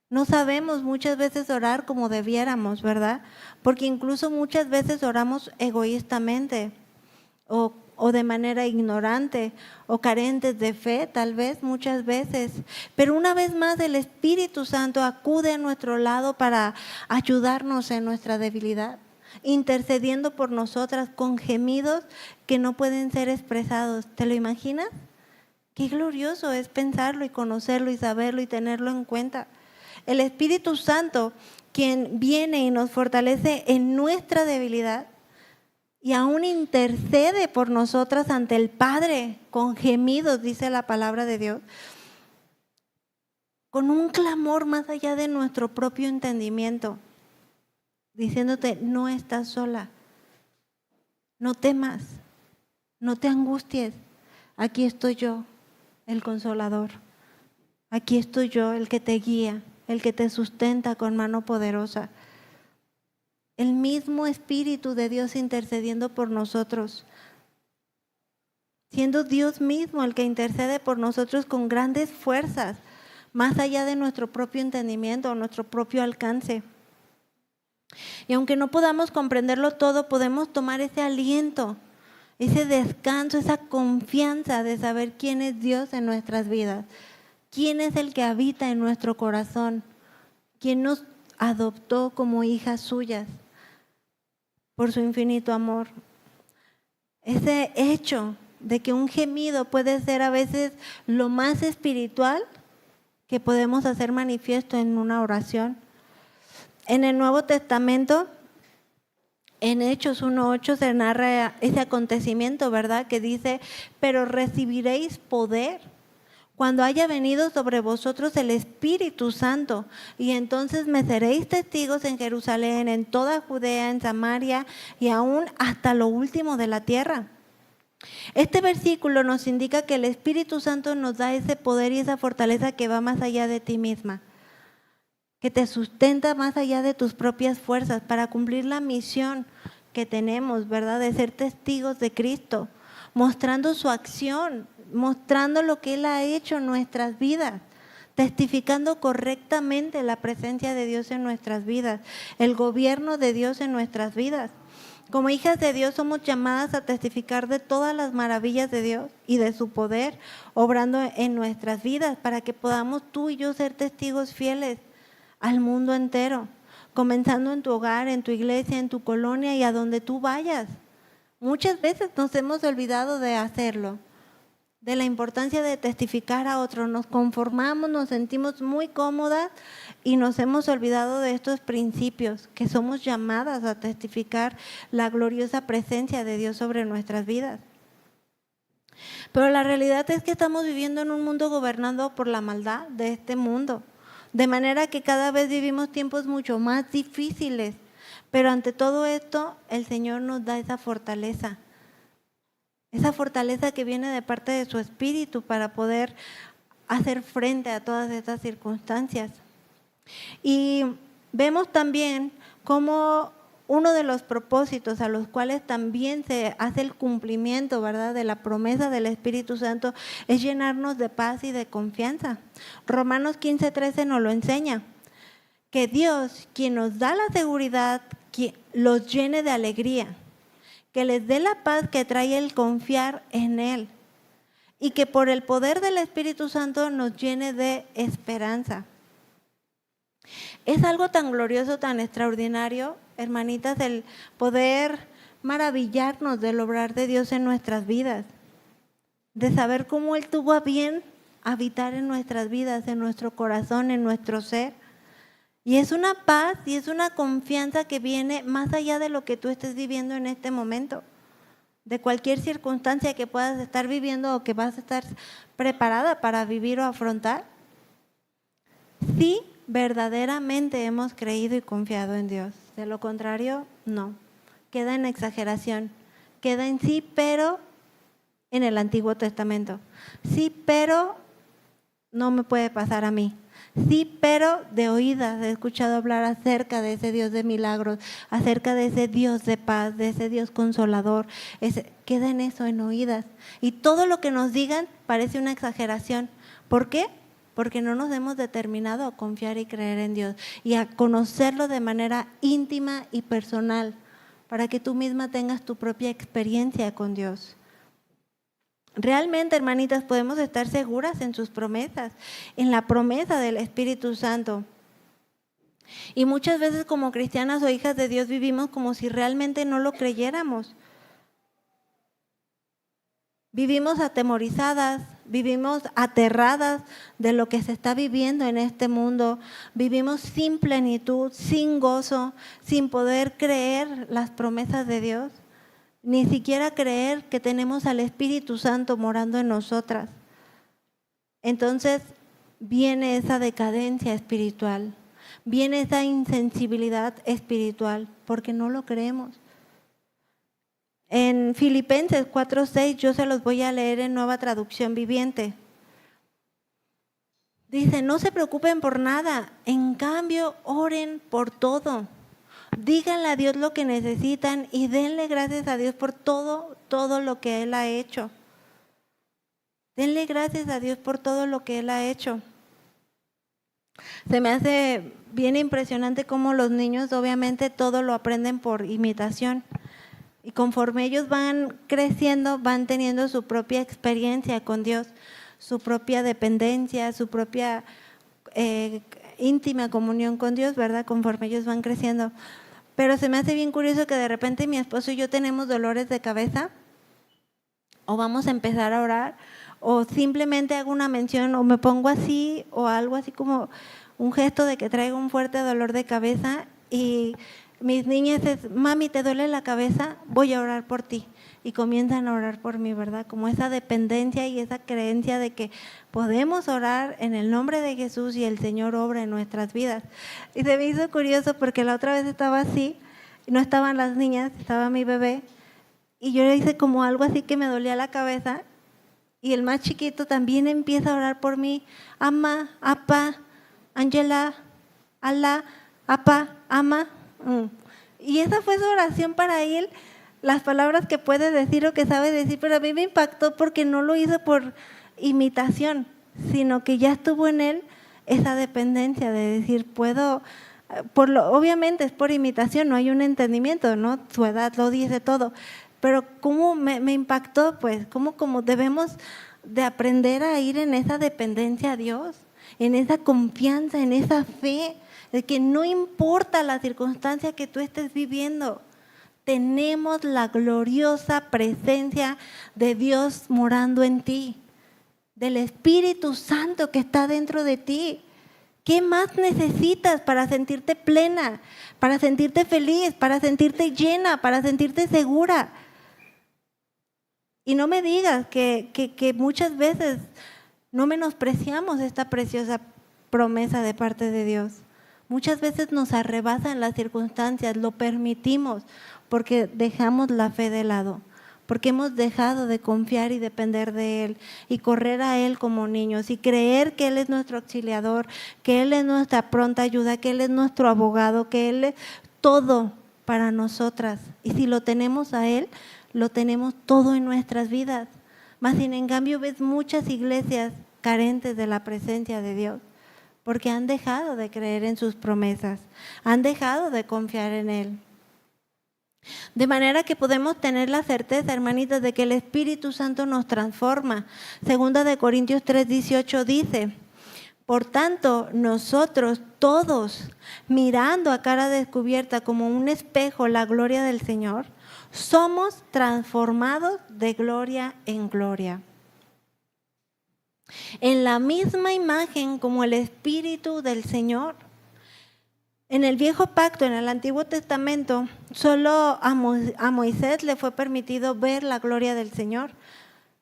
No sabemos muchas veces orar como debiéramos, ¿verdad? Porque incluso muchas veces oramos egoístamente o de manera ignorante o carentes de fe, tal vez muchas veces. Pero una vez más el Espíritu Santo acude a nuestro lado para ayudarnos en nuestra debilidad, intercediendo por nosotras con gemidos que no pueden ser expresados. ¿Te lo imaginas? Qué glorioso es pensarlo y conocerlo y saberlo y tenerlo en cuenta. El Espíritu Santo, quien viene y nos fortalece en nuestra debilidad y aún intercede por nosotras ante el Padre con gemidos, dice la palabra de Dios, con un clamor más allá de nuestro propio entendimiento, diciéndote: no estás sola, no temas, no te angusties, aquí estoy yo, el Consolador, aquí estoy yo, el que te guía, el que te sustenta con mano poderosa. El mismo Espíritu de Dios intercediendo por nosotros, siendo Dios mismo el que intercede por nosotros con grandes fuerzas, más allá de nuestro propio entendimiento o nuestro propio alcance. Y aunque no podamos comprenderlo todo, podemos tomar ese aliento, ese descanso, esa confianza de saber quién es Dios en nuestras vidas. ¿Quién es el que habita en nuestro corazón? ¿Quién nos adoptó como hijas suyas por su infinito amor? Ese hecho de que un gemido puede ser a veces lo más espiritual que podemos hacer manifiesto en una oración. En el Nuevo Testamento, en Hechos 1:8 se narra ese acontecimiento, ¿verdad? Que dice: pero recibiréis poder cuando haya venido sobre vosotros el Espíritu Santo, y entonces me seréis testigos en Jerusalén, en toda Judea, en Samaria y aún hasta lo último de la tierra. Este versículo nos indica que el Espíritu Santo nos da ese poder y esa fortaleza que va más allá de ti misma, que te sustenta más allá de tus propias fuerzas para cumplir la misión que tenemos, ¿verdad? De ser testigos de Cristo, mostrando su acción, mostrando lo que Él ha hecho en nuestras vidas, testificando correctamente la presencia de Dios en nuestras vidas, el gobierno de Dios en nuestras vidas. Como hijas de Dios somos llamadas a testificar de todas las maravillas de Dios y de su poder obrando en nuestras vidas, para que podamos tú y yo ser testigos fieles al mundo entero, comenzando en tu hogar, en tu iglesia, en tu colonia y a donde tú vayas. Muchas veces nos hemos olvidado de hacerlo, de la importancia de testificar a otros. Nos conformamos, nos sentimos muy cómodas y nos hemos olvidado de estos principios, que somos llamadas a testificar la gloriosa presencia de Dios sobre nuestras vidas. Pero la realidad es que estamos viviendo en un mundo gobernado por la maldad de este mundo, de manera que cada vez vivimos tiempos mucho más difíciles. Pero ante todo esto, el Señor nos da esa fortaleza que viene de parte de su Espíritu para poder hacer frente a todas estas circunstancias. Y vemos también cómo uno de los propósitos a los cuales también se hace el cumplimiento, ¿verdad?, de la promesa del Espíritu Santo es llenarnos de paz y de confianza. Romanos 15:13 nos lo enseña, que Dios, quien nos da la seguridad, que los llene de alegría, que les dé la paz que trae el confiar en Él y que por el poder del Espíritu Santo nos llene de esperanza. Es algo tan glorioso, tan extraordinario, hermanitas, el poder maravillarnos del obrar de Dios en nuestras vidas, de saber cómo Él tuvo a bien habitar en nuestras vidas, en nuestro corazón, en nuestro ser. Y es una paz y es una confianza que viene más allá de lo que tú estés viviendo en este momento, de cualquier circunstancia que puedas estar viviendo o que vas a estar preparada para vivir o afrontar. Sí, verdaderamente hemos creído y confiado en Dios. De lo contrario, no. Queda en exageración, queda en sí, pero en el Antiguo Testamento. Sí, pero no me puede pasar a mí. Sí, pero de oídas he escuchado hablar acerca de ese Dios de milagros, acerca de ese Dios de paz, de ese Dios consolador. Queda en eso, en oídas. Y todo lo que nos digan parece una exageración. ¿Por qué? Porque no nos hemos determinado a confiar y creer en Dios y a conocerlo de manera íntima y personal, para que tú misma tengas tu propia experiencia con Dios. Realmente, hermanitas, podemos estar seguras en sus promesas, en la promesa del Espíritu Santo. Y muchas veces como cristianas o hijas de Dios vivimos como si realmente no lo creyéramos. Vivimos atemorizadas, vivimos aterradas de lo que se está viviendo en este mundo. Vivimos sin plenitud, sin gozo, sin poder creer las promesas de Dios. Ni siquiera creer que tenemos al Espíritu Santo morando en nosotras. Entonces viene esa decadencia espiritual, viene esa insensibilidad espiritual, porque no lo creemos. En Filipenses 4:6, yo se los voy a leer en Nueva Traducción Viviente. Dice, no se preocupen por nada, en cambio oren por todo. Díganle a Dios lo que necesitan y denle gracias a Dios por todo lo que Él ha hecho. Denle gracias a Dios por todo lo que Él ha hecho. Se me hace bien impresionante cómo los niños obviamente todo lo aprenden por imitación. Y conforme ellos van creciendo, van teniendo su propia experiencia con Dios, su propia dependencia, su propia íntima comunión con Dios, ¿verdad? Conforme ellos van creciendo. Pero se me hace bien curioso que de repente mi esposo y yo tenemos dolores de cabeza, o vamos a empezar a orar, o simplemente hago una mención, o me pongo así, o algo así como un gesto de que traigo un fuerte dolor de cabeza, y mis niñas es, mami, ¿te duele la cabeza? Voy a orar por ti. Y comienzan a orar por mí, ¿verdad? Como esa dependencia y esa creencia de que podemos orar en el nombre de Jesús y el Señor obra en nuestras vidas. Y se me hizo curioso porque la otra vez estaba así, y no estaban las niñas, estaba mi bebé, y yo le hice como algo así que me dolía la cabeza, y el más chiquito también empieza a orar por mí, ama, apa, Ángela, Alá, apa, ama. Y esa fue su oración para él, las palabras que puede decir o que sabe decir, pero a mí me impactó porque no lo hizo por imitación, sino que ya estuvo en él esa dependencia de decir, puedo, obviamente es por imitación, no hay un entendimiento, ¿no? Su edad lo dice todo, pero cómo me impactó, pues, cómo debemos de aprender a ir en esa dependencia a Dios, en esa confianza, en esa fe, de que no importa la circunstancia que tú estés viviendo, tenemos la gloriosa presencia de Dios morando en ti, del Espíritu Santo que está dentro de ti. ¿Qué más necesitas para sentirte plena, para sentirte feliz, para sentirte llena, para sentirte segura? Y no me digas que muchas veces no menospreciamos esta preciosa promesa de parte de Dios. Muchas veces nos arrebasan las circunstancias, lo permitimos porque dejamos la fe de lado, porque hemos dejado de confiar y depender de Él y correr a Él como niños y creer que Él es nuestro auxiliador, que Él es nuestra pronta ayuda, que Él es nuestro abogado, que Él es todo para nosotras. Y si lo tenemos a Él, lo tenemos todo en nuestras vidas. Mas sin en cambio ves muchas iglesias carentes de la presencia de Dios, porque han dejado de creer en sus promesas, han dejado de confiar en Él. De manera que podemos tener la certeza, hermanitas, de que el Espíritu Santo nos transforma. Segunda de Corintios 3:18 dice: por tanto, nosotros todos, mirando a cara descubierta como un espejo la gloria del Señor, somos transformados de gloria en gloria, en la misma imagen como el Espíritu del Señor. En el Viejo Pacto, en el Antiguo Testamento, solo a Moisés le fue permitido ver la gloria del Señor.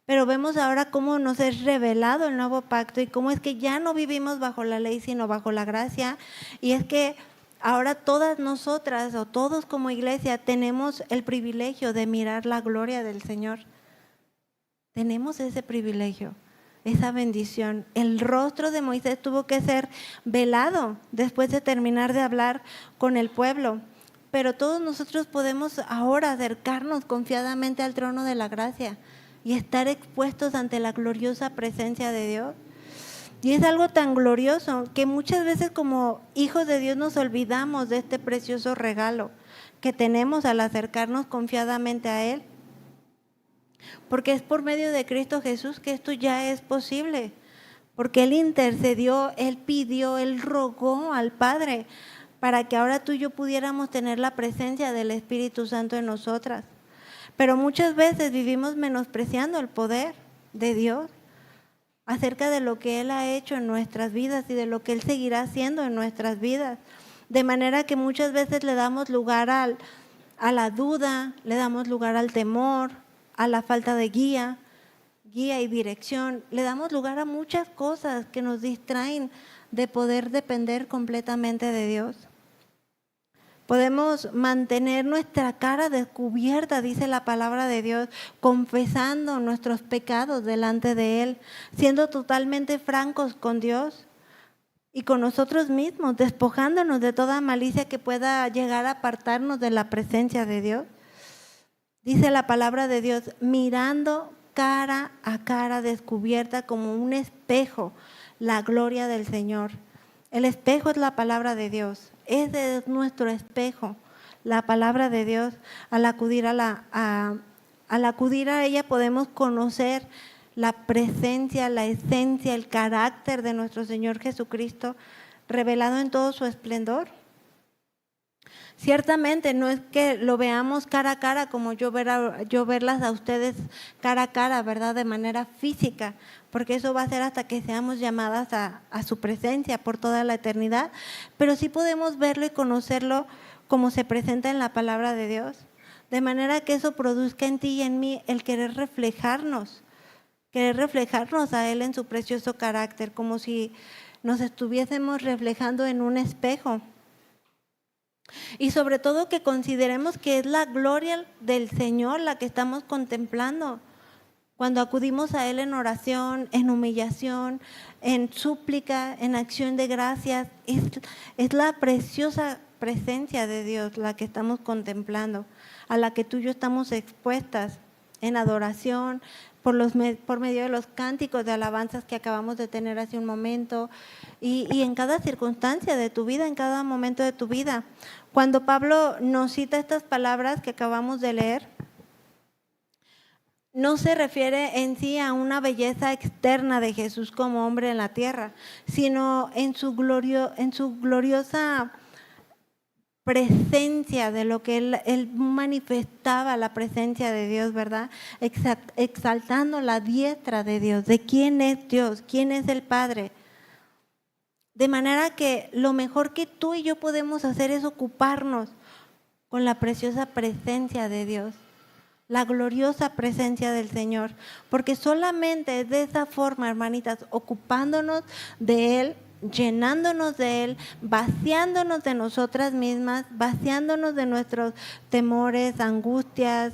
Pero vemos ahora cómo nos es revelado el nuevo pacto y cómo es que ya no vivimos bajo la ley, sino bajo la gracia. Y es que ahora todas nosotras o todos como iglesia tenemos el privilegio de mirar la gloria del Señor. Tenemos ese privilegio, esa bendición. El rostro de Moisés tuvo que ser velado después de terminar de hablar con el pueblo. Pero todos nosotros podemos ahora acercarnos confiadamente al trono de la gracia y estar expuestos ante la gloriosa presencia de Dios. Y es algo tan glorioso que muchas veces como hijos de Dios nos olvidamos de este precioso regalo que tenemos al acercarnos confiadamente a Él. Porque es por medio de Cristo Jesús que esto ya es posible. Porque Él intercedió, Él pidió, Él rogó al Padre para que ahora tú y yo pudiéramos tener la presencia del Espíritu Santo en nosotras. Pero muchas veces vivimos menospreciando el poder de Dios acerca de lo que Él ha hecho en nuestras vidas y de lo que Él seguirá haciendo en nuestras vidas. De manera que muchas veces le damos lugar a la duda, le damos lugar al temor, a la falta de guía y dirección. Le damos lugar a muchas cosas que nos distraen de poder depender completamente de Dios. Podemos mantener nuestra cara descubierta, dice la palabra de Dios, confesando nuestros pecados delante de Él, siendo totalmente francos con Dios y con nosotros mismos, despojándonos de toda malicia que pueda llegar a apartarnos de la presencia de Dios. Dice la palabra de Dios, mirando cara a cara descubierta como un espejo la gloria del Señor. El espejo es la palabra de Dios. Ese es nuestro espejo, la palabra de Dios. Al acudir a ella podemos conocer la presencia, la esencia, el carácter de nuestro Señor Jesucristo revelado en todo su esplendor. Ciertamente no es que lo veamos cara a cara como yo verlas a ustedes cara a cara, ¿verdad? De manera física, porque eso va a ser hasta que seamos llamadas a su presencia por toda la eternidad. Pero sí podemos verlo y conocerlo como se presenta en la palabra de Dios, de manera que eso produzca en ti y en mí el querer reflejarnos a Él en su precioso carácter, como si nos estuviésemos reflejando en un espejo. Y sobre todo que consideremos que es la gloria del Señor la que estamos contemplando cuando acudimos a Él en oración, en humillación, en súplica, en acción de gracias. Es la preciosa presencia de Dios la que estamos contemplando, a la que tú y yo estamos expuestas en adoración, por medio de los cánticos de alabanzas que acabamos de tener hace un momento y en cada circunstancia de tu vida, en cada momento de tu vida. Cuando Pablo nos cita estas palabras que acabamos de leer, no se refiere en sí a una belleza externa de Jesús como hombre en la tierra, sino en su gloriosa presencia de lo que él manifestaba, la presencia de Dios, ¿verdad? Exaltando la diestra de Dios, de quién es Dios, quién es el Padre. De manera que lo mejor que tú y yo podemos hacer es ocuparnos con la preciosa presencia de Dios, la gloriosa presencia del Señor, porque solamente de esa forma, hermanitas, ocupándonos de Él, llenándonos de Él, vaciándonos de nosotras mismas, vaciándonos de nuestros temores, angustias,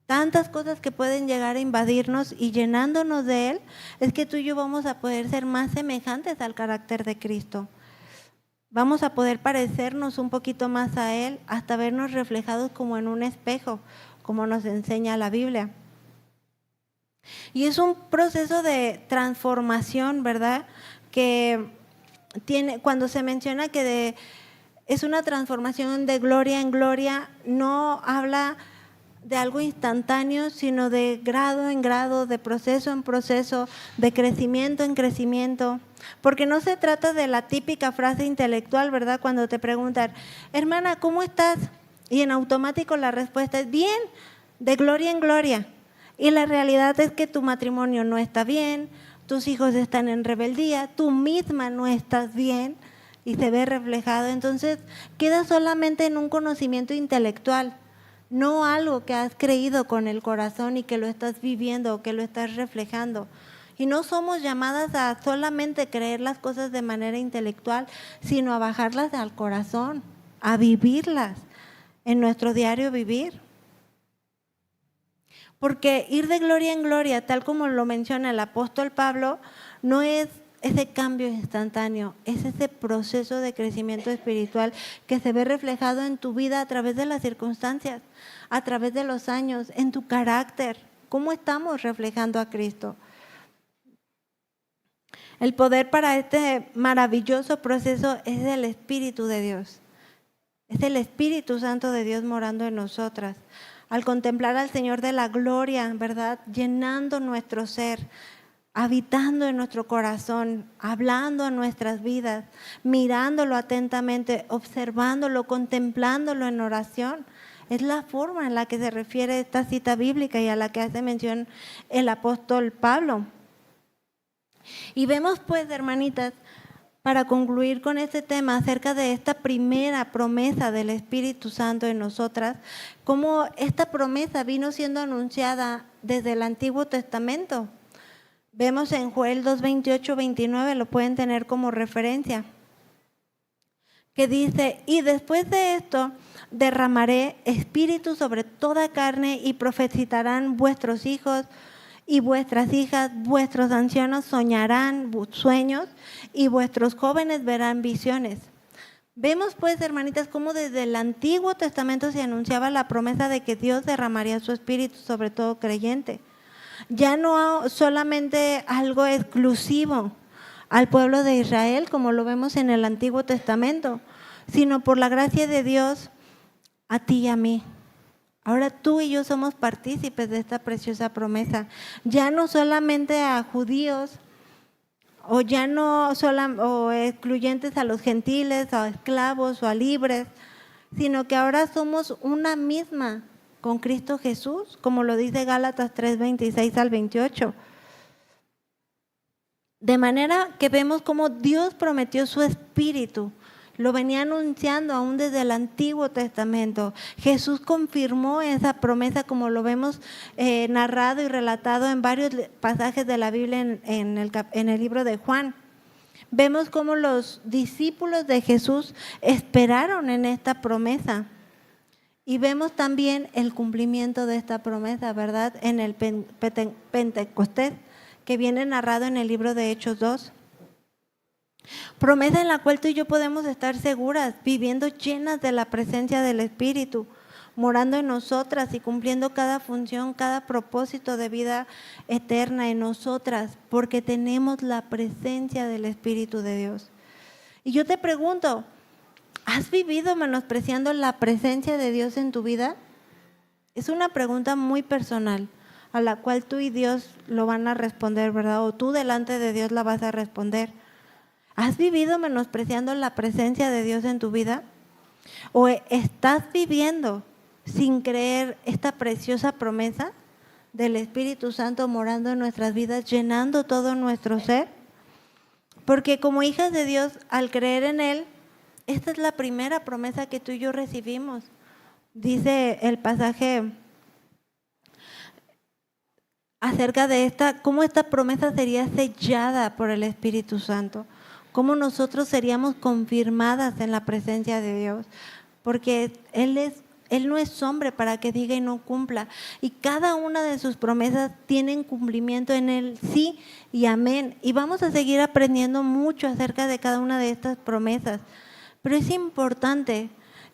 tantas cosas que pueden llegar a invadirnos y llenándonos de Él, es que tú y yo vamos a poder ser más semejantes al carácter de Cristo. Vamos a poder parecernos un poquito más a Él, hasta vernos reflejados como en un espejo, como nos enseña la Biblia. Y es un proceso de transformación, ¿verdad? Que tiene, cuando se menciona que es una transformación de gloria en gloria, no habla de algo instantáneo, sino de grado en grado, de proceso en proceso, de crecimiento en crecimiento. Porque no se trata de la típica frase intelectual, ¿verdad? Cuando te preguntan, hermana, ¿cómo estás? Y en automático la respuesta es bien, de gloria en gloria. Y la realidad es que tu matrimonio no está bien, tus hijos están en rebeldía, tú misma no estás bien y se ve reflejado. Entonces queda solamente en un conocimiento intelectual, no algo que has creído con el corazón y que lo estás viviendo o que lo estás reflejando. Y no somos llamadas a solamente creer las cosas de manera intelectual, sino a bajarlas al corazón, a vivirlas en nuestro diario vivir. Porque ir de gloria en gloria, tal como lo menciona el apóstol Pablo, no es ese cambio instantáneo, es ese proceso de crecimiento espiritual que se ve reflejado en tu vida a través de las circunstancias, a través de los años, en tu carácter. ¿Cómo estamos reflejando a Cristo? El poder para este maravilloso proceso es el Espíritu de Dios. Es el Espíritu Santo de Dios morando en nosotras. Al contemplar al Señor de la gloria, ¿verdad? Llenando nuestro ser, habitando en nuestro corazón, hablando en nuestras vidas, mirándolo atentamente, observándolo, contemplándolo en oración. Es la forma en la que se refiere esta cita bíblica y a la que hace mención el apóstol Pablo. Y vemos pues, hermanitas, para concluir con este tema acerca de esta primera promesa del Espíritu Santo en nosotras, cómo esta promesa vino siendo anunciada desde el Antiguo Testamento. Vemos en Joel 2, 28, 29, lo pueden tener como referencia, que dice, y después de esto derramaré espíritu sobre toda carne y profetizarán vuestros hijos y vuestras hijas, vuestros ancianos soñarán sueños y vuestros jóvenes verán visiones. Vemos pues, hermanitas, cómo desde el Antiguo Testamento se anunciaba la promesa de que Dios derramaría su espíritu sobre todo creyente. Ya no solamente algo exclusivo al pueblo de Israel, como lo vemos en el Antiguo Testamento, sino por la gracia de Dios a ti y a mí. Ahora tú y yo somos partícipes de esta preciosa promesa. Ya no solamente a judíos, o ya no o excluyentes a los gentiles, a esclavos o a libres, sino que ahora somos una misma con Cristo Jesús, como lo dice Gálatas 3, 26 al 28. De manera que vemos cómo Dios prometió su espíritu. Lo venía anunciando aún desde el Antiguo Testamento. Jesús confirmó esa promesa, como lo vemos narrado y relatado en varios pasajes de la Biblia en el libro de Juan. Vemos cómo los discípulos de Jesús esperaron en esta promesa. Y vemos también el cumplimiento de esta promesa, ¿verdad? En el Pentecostés, que viene narrado en el libro de Hechos 2. Promesa en la cual tú y yo podemos estar seguras, viviendo llenas de la presencia del Espíritu, morando en nosotras y cumpliendo cada función, cada propósito de vida eterna en nosotras, porque tenemos la presencia del Espíritu de Dios. Y yo te pregunto, ¿has vivido menospreciando la presencia de Dios en tu vida? Es una pregunta muy personal, a la cual tú y Dios lo van a responder, ¿verdad? O tú delante de Dios la vas a responder. ¿Has vivido menospreciando la presencia de Dios en tu vida? ¿O estás viviendo sin creer esta preciosa promesa del Espíritu Santo morando en nuestras vidas, llenando todo nuestro ser? Porque como hijas de Dios, al creer en Él, esta es la primera promesa que tú y yo recibimos. Dice el pasaje acerca de cómo esta promesa sería sellada por el Espíritu Santo. Cómo nosotros seríamos confirmadas en la presencia de Dios, porque Él no es hombre para que diga y no cumpla, y cada una de sus promesas tienen cumplimiento en Él, sí y amén. Y vamos a seguir aprendiendo mucho acerca de cada una de estas promesas, Pero es importante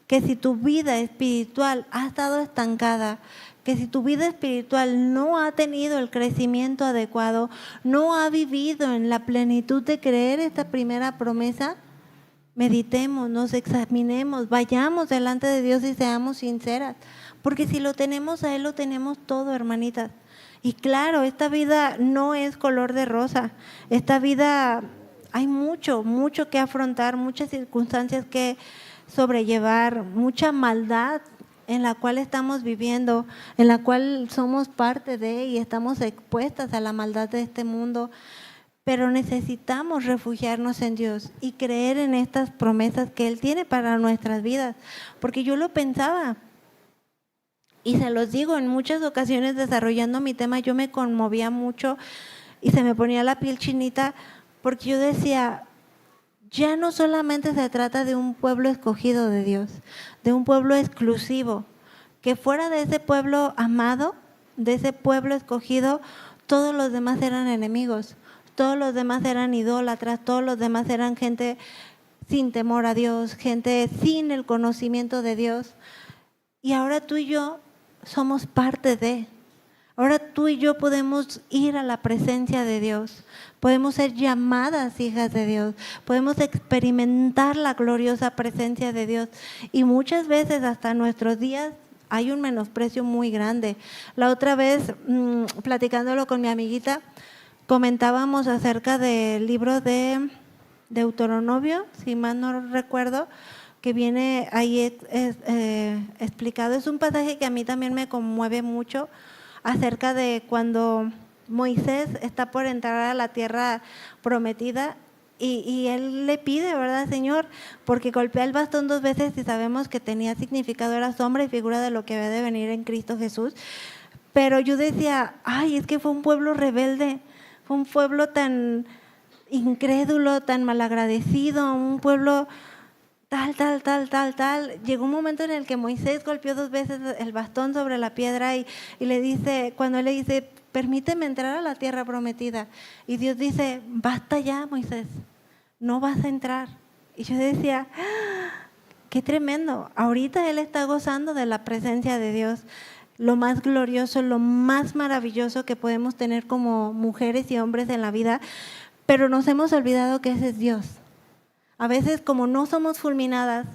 que si tu vida espiritual ha estado estancada, que si tu vida espiritual no ha tenido el crecimiento adecuado, no ha vivido en la plenitud de creer esta primera promesa, meditemos, nos examinemos, vayamos delante de Dios y seamos sinceras. Porque si lo tenemos a Él, lo tenemos todo, hermanitas. Y claro, esta vida no es color de rosa. Esta vida hay mucho que afrontar, muchas circunstancias que sobrellevar, mucha maldad en la cual estamos viviendo, en la cual somos parte de y estamos expuestas a la maldad de este mundo. Pero necesitamos refugiarnos en Dios y creer en estas promesas que Él tiene para nuestras vidas. Porque yo lo pensaba, y se los digo, en muchas ocasiones desarrollando mi tema, yo me conmovía mucho y se me ponía la piel chinita, porque yo decía, ya no solamente se trata de un pueblo escogido de Dios, de un pueblo exclusivo, que fuera de ese pueblo amado, de ese pueblo escogido, todos los demás eran enemigos, todos los demás eran idólatras, todos los demás eran gente sin temor a Dios, gente sin el conocimiento de Dios. Y ahora tú y yo somos parte de. Ahora tú y yo podemos ir a la presencia de Dios, podemos ser llamadas hijas de Dios, podemos experimentar la gloriosa presencia de Dios. Y muchas veces hasta en nuestros días hay un menosprecio muy grande. La otra vez, platicándolo con mi amiguita, comentábamos acerca del libro de Deuteronomio, si mal no recuerdo, que viene ahí explicado. Es un pasaje que a mí también me conmueve mucho, acerca de cuando Moisés está por entrar a la tierra prometida y él le pide, ¿verdad, Señor? Porque golpea el bastón 2 veces y sabemos que tenía significado, era sombra y figura de lo que había de venir en Cristo Jesús. Pero yo decía, ay, es que fue un pueblo rebelde, fue un pueblo tan incrédulo, tan malagradecido, un pueblo tal. Llegó un momento en el que Moisés golpeó 2 veces el bastón sobre la piedra y le dice, cuando él le dice, permíteme entrar a la tierra prometida. Y Dios dice, basta ya, Moisés, no vas a entrar. Y yo decía, qué tremendo. Ahorita él está gozando de la presencia de Dios. Lo más glorioso, lo más maravilloso que podemos tener como mujeres y hombres en la vida, pero nos hemos olvidado que ese es Dios. A veces, como no somos fulminadas,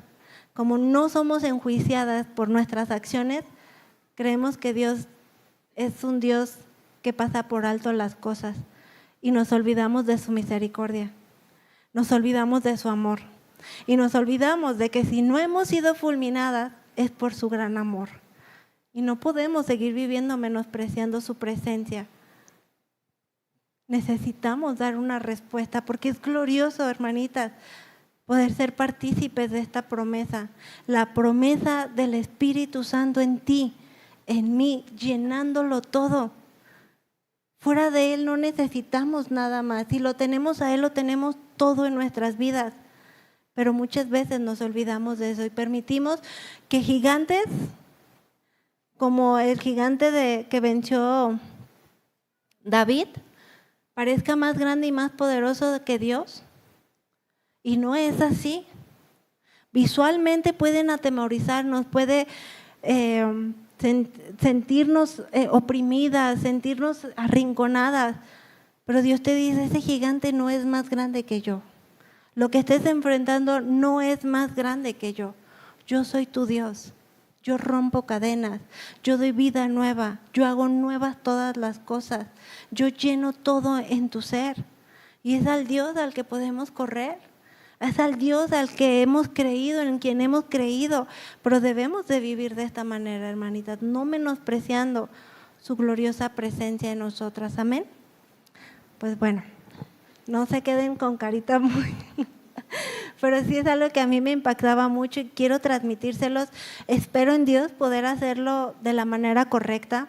como no somos enjuiciadas por nuestras acciones, creemos que Dios es un Dios que pasa por alto las cosas y nos olvidamos de su misericordia, nos olvidamos de su amor y nos olvidamos de que si no hemos sido fulminadas es por su gran amor y no podemos seguir viviendo menospreciando su presencia. Necesitamos dar una respuesta porque es glorioso, hermanitas, poder ser partícipes de esta promesa, la promesa del Espíritu Santo en ti, en mí, llenándolo todo. Fuera de Él no necesitamos nada más. Si lo tenemos a Él, lo tenemos todo en nuestras vidas. Pero muchas veces nos olvidamos de eso y permitimos que gigantes, como el gigante que venció David, parezca más grande y más poderoso que Dios. Y no es así. Visualmente pueden atemorizarnos, puede sentirnos oprimidas, sentirnos arrinconadas. Pero Dios te dice, ese gigante no es más grande que yo. Lo que estés enfrentando no es más grande que yo. Yo soy tu Dios. Yo rompo cadenas. Yo doy vida nueva. Yo hago nuevas todas las cosas. Yo lleno todo en tu ser. Y es al Dios al que podemos correr. Es al Dios al que hemos creído, en quien hemos creído, pero debemos de vivir de esta manera, hermanitas, no menospreciando su gloriosa presencia en nosotras. Amén. Pues bueno, no se queden con carita muy... pero sí es algo que a mí me impactaba mucho y quiero transmitírselos. Espero en Dios poder hacerlo de la manera correcta,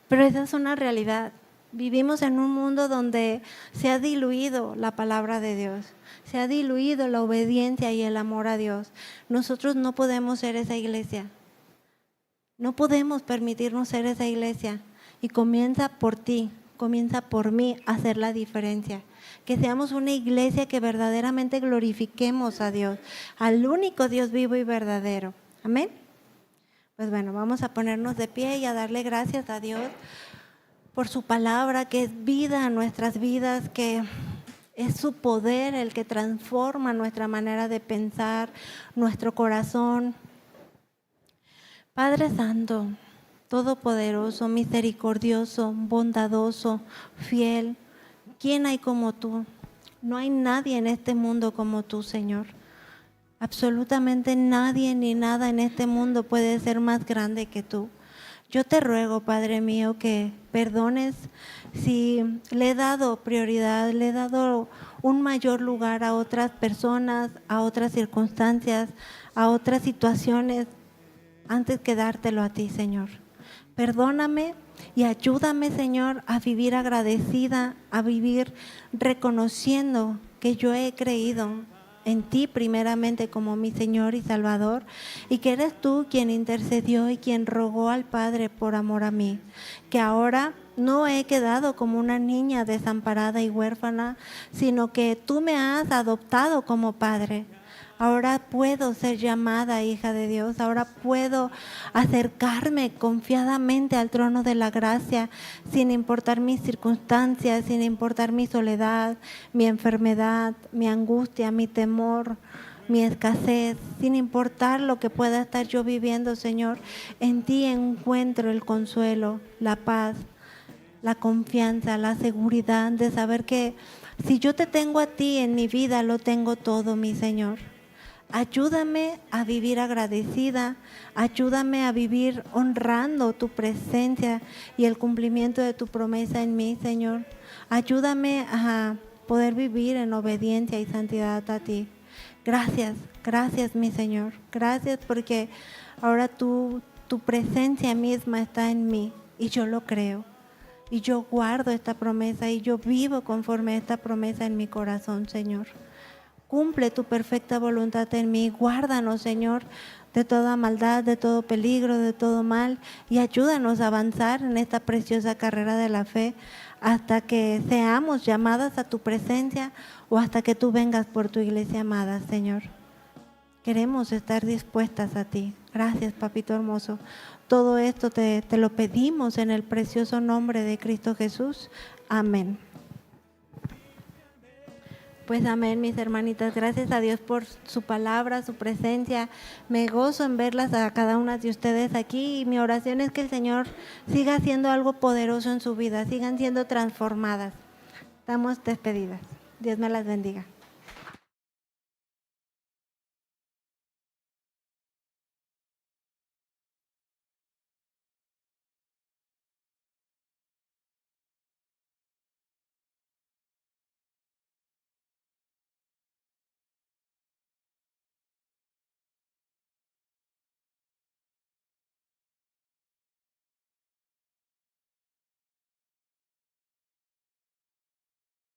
pero esa es una realidad. Vivimos en un mundo donde se ha diluido la palabra de Dios, se ha diluido la obediencia y el amor a Dios. Nosotros no podemos ser esa iglesia, no podemos permitirnos ser esa iglesia y comienza por ti, comienza por mí a hacer la diferencia. que seamos una iglesia que verdaderamente glorifiquemos a Dios, al único Dios vivo y verdadero. Amén. Pues bueno, vamos a ponernos de pie y a darle gracias a Dios por su palabra, que es vida a nuestras vidas, que es su poder el que transforma nuestra manera de pensar, nuestro corazón. Padre Santo, todopoderoso, misericordioso, bondadoso, fiel, ¿quién hay como tú? No hay nadie en este mundo como tú, Señor. Absolutamente nadie ni nada en este mundo puede ser más grande que tú. Yo te ruego, Padre mío, que perdones si le he dado prioridad, le he dado un mayor lugar a otras personas, a otras circunstancias, a otras situaciones, antes que dártelo a ti, Señor. Perdóname y ayúdame, Señor, a vivir agradecida, a vivir reconociendo que yo he creído en ti primeramente como mi Señor y Salvador, y que eres tú quien intercedió y quien rogó al Padre por amor a mí, que ahora no he quedado como una niña desamparada y huérfana, sino que tú me has adoptado como Padre. Ahora puedo ser llamada hija de Dios, ahora puedo acercarme confiadamente al trono de la gracia, sin importar mis circunstancias, sin importar mi soledad, mi enfermedad, mi angustia, mi temor, mi escasez, sin importar lo que pueda estar yo viviendo, Señor. En ti encuentro el consuelo, la paz, la confianza, la seguridad de saber que si yo te tengo a ti en mi vida, lo tengo todo, mi Señor. Ayúdame a vivir agradecida, ayúdame a vivir honrando tu presencia y el cumplimiento de tu promesa en mí, Señor. Ayúdame a poder vivir en obediencia y santidad a ti. Gracias, gracias, mi Señor. Gracias porque ahora tu presencia misma está en mí y yo lo creo. Y yo guardo esta promesa y yo vivo conforme a esta promesa en mi corazón, Señor. Cumple tu perfecta voluntad en mí. Guárdanos, Señor, de toda maldad, de todo peligro, de todo mal, y ayúdanos a avanzar en esta preciosa carrera de la fe hasta que seamos llamadas a tu presencia o hasta que tú vengas por tu iglesia amada, Señor. Queremos estar dispuestas a ti. Gracias, papito hermoso. Todo esto te lo pedimos en el precioso nombre de Cristo Jesús. Amén. Pues amén, mis hermanitas. Gracias a Dios por su palabra, su presencia. Me gozo en verlas a cada una de ustedes aquí y mi oración es que el Señor siga haciendo algo poderoso en su vida, sigan siendo transformadas. Estamos despedidas. Dios me las bendiga.